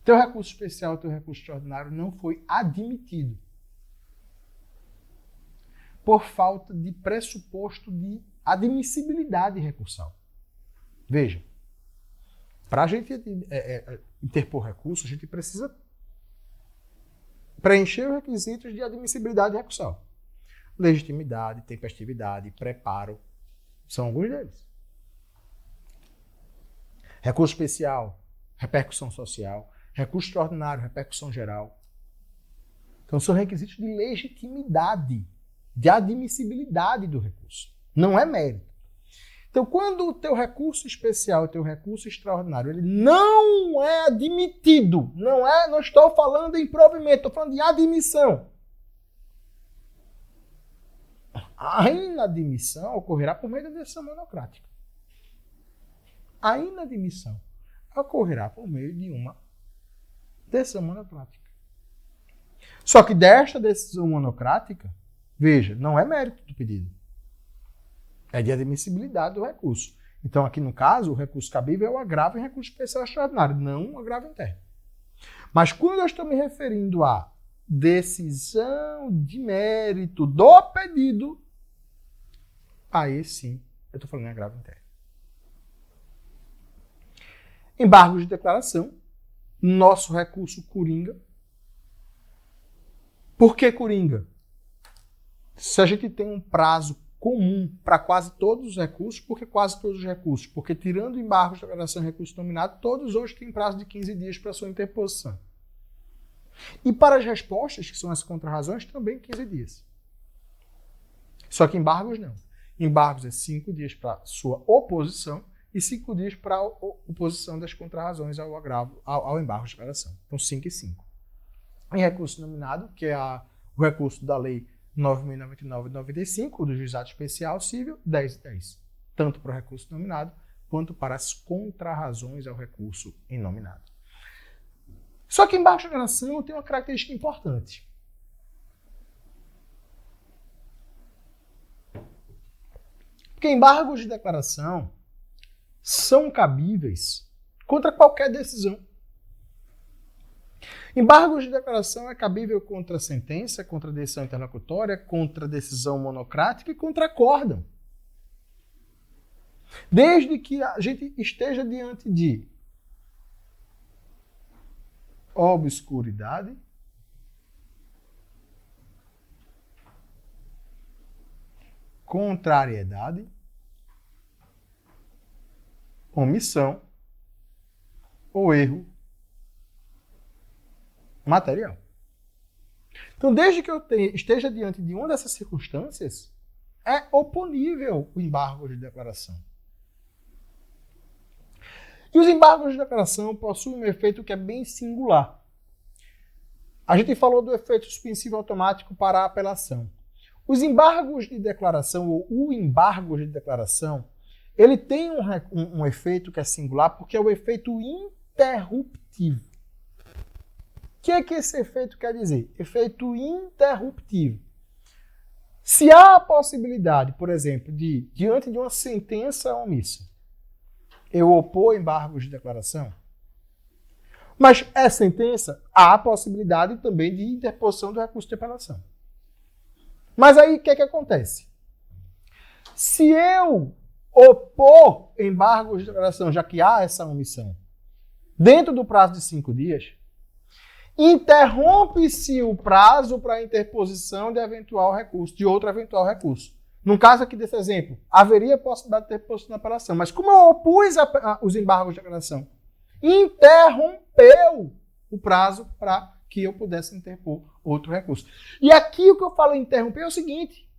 Speaker 1: Teu recurso especial, teu recurso extraordinário não foi admitido por falta de pressuposto de admissibilidade recursal. Veja, para a gente interpor recurso, a gente precisa preencher os requisitos de admissibilidade recursal. Legitimidade, tempestividade, preparo, são alguns deles. Recurso especial, repercussão social. Recurso extraordinário, repercussão geral. Então, são requisitos de legitimidade, de admissibilidade do recurso. Não é mérito. Então, quando o teu recurso especial, o teu recurso extraordinário, ele não é admitido, não estou falando em provimento, estou falando de admissão. A inadmissão ocorrerá por meio da decisão monocrática. A inadmissão ocorrerá por meio de uma decisão monocrática. Só que desta decisão monocrática, veja, não é mérito do pedido. É de admissibilidade do recurso. Então, aqui no caso, o recurso cabível é o agravo em recurso especial extraordinário, não o agravo interno. Mas quando eu estou me referindo à decisão de mérito do pedido, aí sim eu estou falando em agravo interno. Embargos de declaração. Nosso recurso coringa. Por que coringa? Se a gente tem um prazo comum para quase todos os recursos, por que quase todos os recursos? Porque tirando embargos de declaração e recurso nominado, todos hoje têm prazo de 15 dias para sua interposição. E para as respostas, que são as contrarrazões, também 15 dias. Só que embargos não. Embargos é 5 dias para sua oposição e 5 dias para a oposição das contrarrazões ao agravo, ao embargo de declaração. Então, 5 e 5. Em recurso nominado, que é o recurso da Lei 9.099 de 95, do Juizado Especial Civil, 10 e 10. Tanto para o recurso nominado, quanto para as contrarrazões ao recurso inominado. Só que embargo de declaração tem uma característica importante. Porque embargos de declaração são cabíveis contra qualquer decisão. Embargos de declaração é cabível contra sentença, contra decisão interlocutória, contra decisão monocrática e contra acórdão. Desde que a gente esteja diante de obscuridade, contrariedade, omissão ou erro material. Então, desde que eu esteja diante de uma dessas circunstâncias, é oponível o embargo de declaração. E os embargos de declaração possuem um efeito que é bem singular. A gente falou do efeito suspensivo automático para a apelação. Os embargos de declaração, ou o embargo de declaração, ele tem um efeito que é singular, porque é o efeito interruptivo. O que é que esse efeito quer dizer? Efeito interruptivo. Se há a possibilidade, por exemplo, de, diante de uma sentença omissa, eu opor embargos de declaração, mas é sentença, há a possibilidade também de interposição do recurso de apelação. Mas aí o que é que acontece? Se eu opor embargos de declaração, já que há essa omissão, dentro do prazo de 5 dias, interrompe-se o prazo para a interposição de eventual recurso, de outro eventual recurso. No caso aqui desse exemplo, haveria possibilidade de interposição da apelação, mas como eu opus os embargos de declaração, interrompeu o prazo para que eu pudesse interpor outro recurso. E aqui o que eu falo em interromper é o seguinte: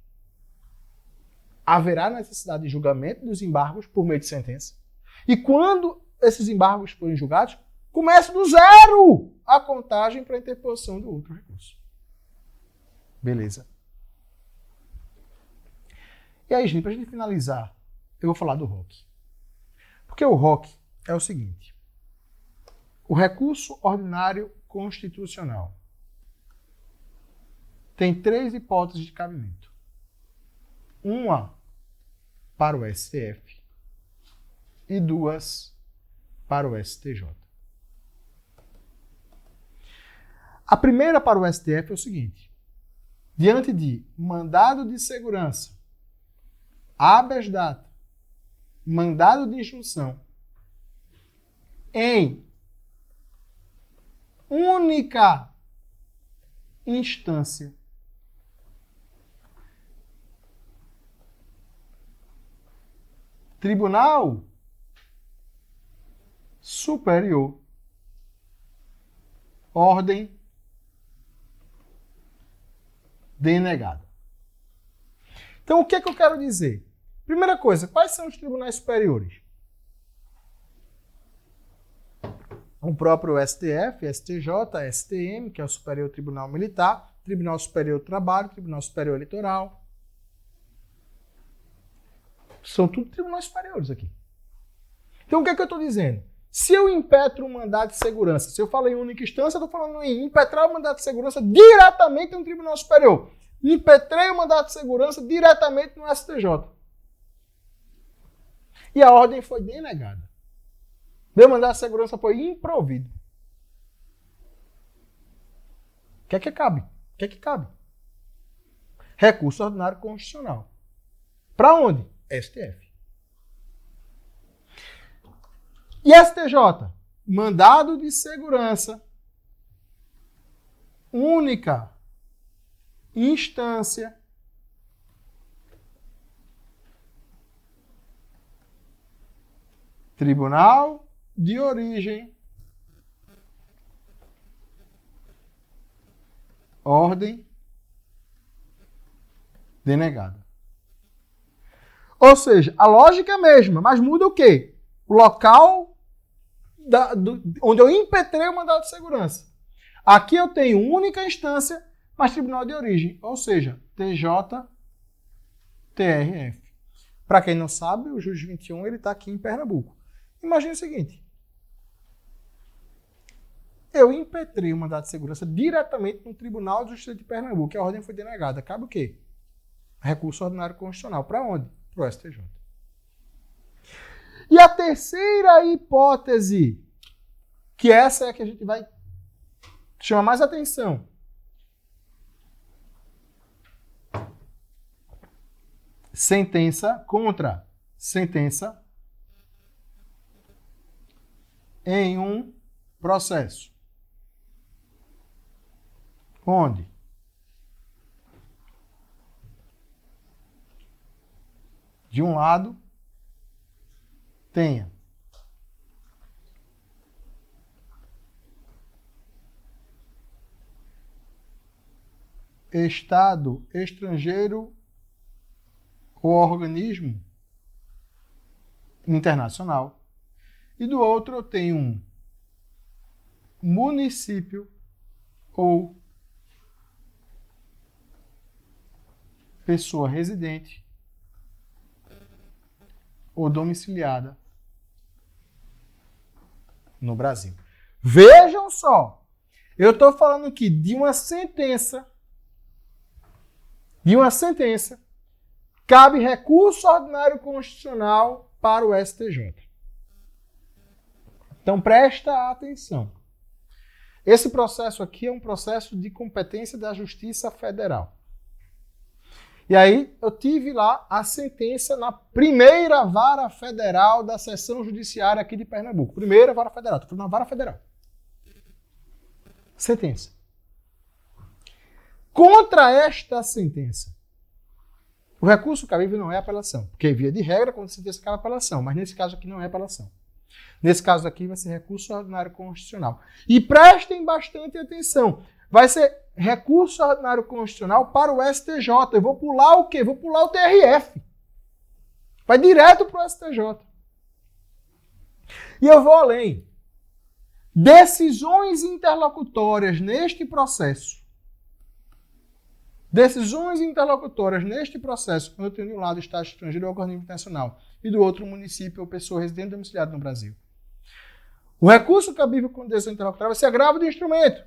Speaker 1: haverá necessidade de julgamento dos embargos por meio de sentença. E quando esses embargos forem julgados, começa do zero a contagem para a interposição do outro recurso. Beleza. E aí, gente, para a gente finalizar, eu vou falar do ROC. Porque o ROC é o seguinte: o recurso ordinário constitucional tem 3 hipóteses de cabimento. Uma para o STF e 2 para o STJ. A primeira para o STF é o seguinte: diante de mandado de segurança, habeas data, mandado de injunção, em única instância, Tribunal Superior, ordem denegada. Então, o que é que eu quero dizer? Primeira coisa, quais são os tribunais superiores? O próprio STF, STJ, STM, que é o Superior Tribunal Militar, Tribunal Superior do Trabalho, Tribunal Superior Eleitoral. São tudo tribunais superiores aqui. Então, o que é que eu estou dizendo? Se eu impetro um mandado de segurança, se eu falo em única instância, eu estou falando em impetrar o mandado de segurança diretamente no Tribunal Superior. Impetrei o mandado de segurança diretamente no STJ. E a ordem foi denegada. Meu mandado de segurança foi improvido. O que é que cabe? O que é que cabe? Recurso ordinário constitucional. Para onde? STF. E STJ? Mandado de segurança. Única instância. Tribunal de origem. Ordem denegada. Ou seja, a lógica é a mesma, mas muda o quê? O local onde eu impetrei o mandado de segurança. Aqui eu tenho única instância, mas tribunal de origem, ou seja, TJ, TRF. Para quem não sabe, o juiz 21 ele está aqui em Pernambuco. Imagine o seguinte: eu impetrei o mandado de segurança diretamente no Tribunal de Justiça de Pernambuco e a ordem foi denegada. Cabe o quê? Recurso ordinário constitucional. Para onde? Para o STJ. E a terceira hipótese, que essa é a que a gente vai chamar mais atenção. Sentença contra sentença em um processo. Onde? De um lado, tenha Estado estrangeiro ou organismo internacional, e do outro eu tenho um município ou pessoa residente ou domiciliada no Brasil. Vejam só, eu estou falando aqui de uma sentença, cabe recurso ordinário constitucional para o STJ. Então presta atenção. Esse processo aqui é um processo de competência da Justiça Federal. E aí eu tive lá a sentença na primeira vara federal da seção judiciária aqui de Pernambuco. Primeira vara federal, estou falando na vara federal. Sentença. Contra esta sentença, o recurso cabível não é apelação, porque via de regra, quando a sentença cabe apelação, mas nesse caso aqui não é apelação. Nesse caso aqui vai ser recurso ordinário constitucional. E prestem bastante atenção, vai ser recurso ordinário constitucional para o STJ. Eu vou pular o quê? Vou pular o TRF. Vai direto para o STJ. E eu vou além. Decisões interlocutórias neste processo. Decisões interlocutórias neste processo, quando eu tenho de um lado o Estado estrangeiro ou organismo internacional e do outro o município ou pessoa residente domiciliada no Brasil. O recurso cabível com decisão interlocutória vai ser agravo do instrumento.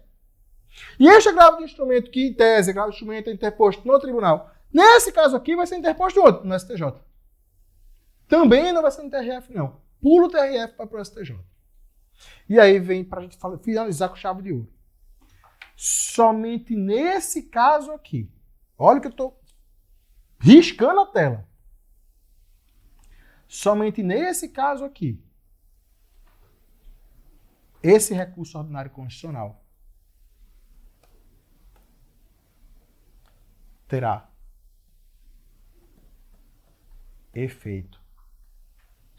Speaker 1: E este agravo de instrumento, que em tese, agravo de instrumento é interposto no tribunal, nesse caso aqui vai ser interposto onde? No STJ. Também não vai ser no TRF, não. Pula o TRF para o STJ. E aí vem para a gente finalizar com chave de ouro. Somente nesse caso aqui, olha que eu estou riscando a tela. Somente nesse caso aqui, esse recurso ordinário constitucional terá efeito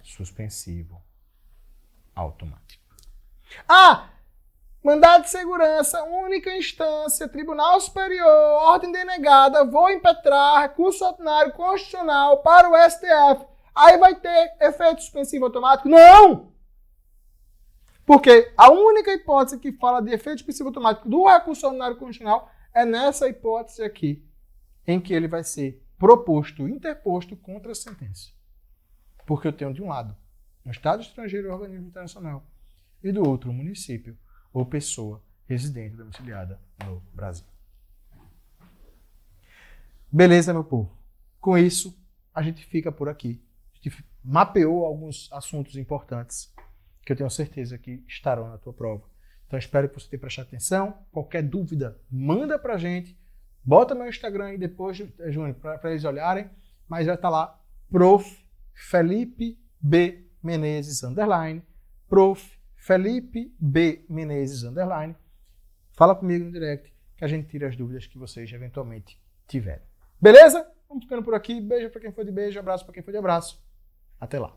Speaker 1: suspensivo automático. Ah! Mandado de segurança, única instância, Tribunal Superior, ordem denegada, vou impetrar, recurso ordinário constitucional para o STF. Aí vai ter efeito suspensivo automático? Não! Porque a única hipótese que fala de efeito suspensivo automático do recurso ordinário constitucional é nessa hipótese aqui, em que ele vai ser proposto, interposto contra a sentença. Porque eu tenho de um lado um Estado estrangeiro ou organismo internacional e do outro um município ou pessoa residente domiciliada no Brasil. Beleza, meu povo? Com isso, a gente fica por aqui. A gente mapeou alguns assuntos importantes que eu tenho certeza que estarão na tua prova. Então, espero que você tenha prestado atenção. Qualquer dúvida, manda pra gente. Bota meu Instagram aí depois, Júnior, para eles olharem. Mas já está lá, Prof. Felipe B. Menezes, _ Prof. Felipe B. Menezes, _ Fala comigo no direct que a gente tira as dúvidas que vocês eventualmente tiverem. Beleza? Vamos ficando por aqui. Beijo para quem for de beijo, abraço para quem for de abraço. Até lá.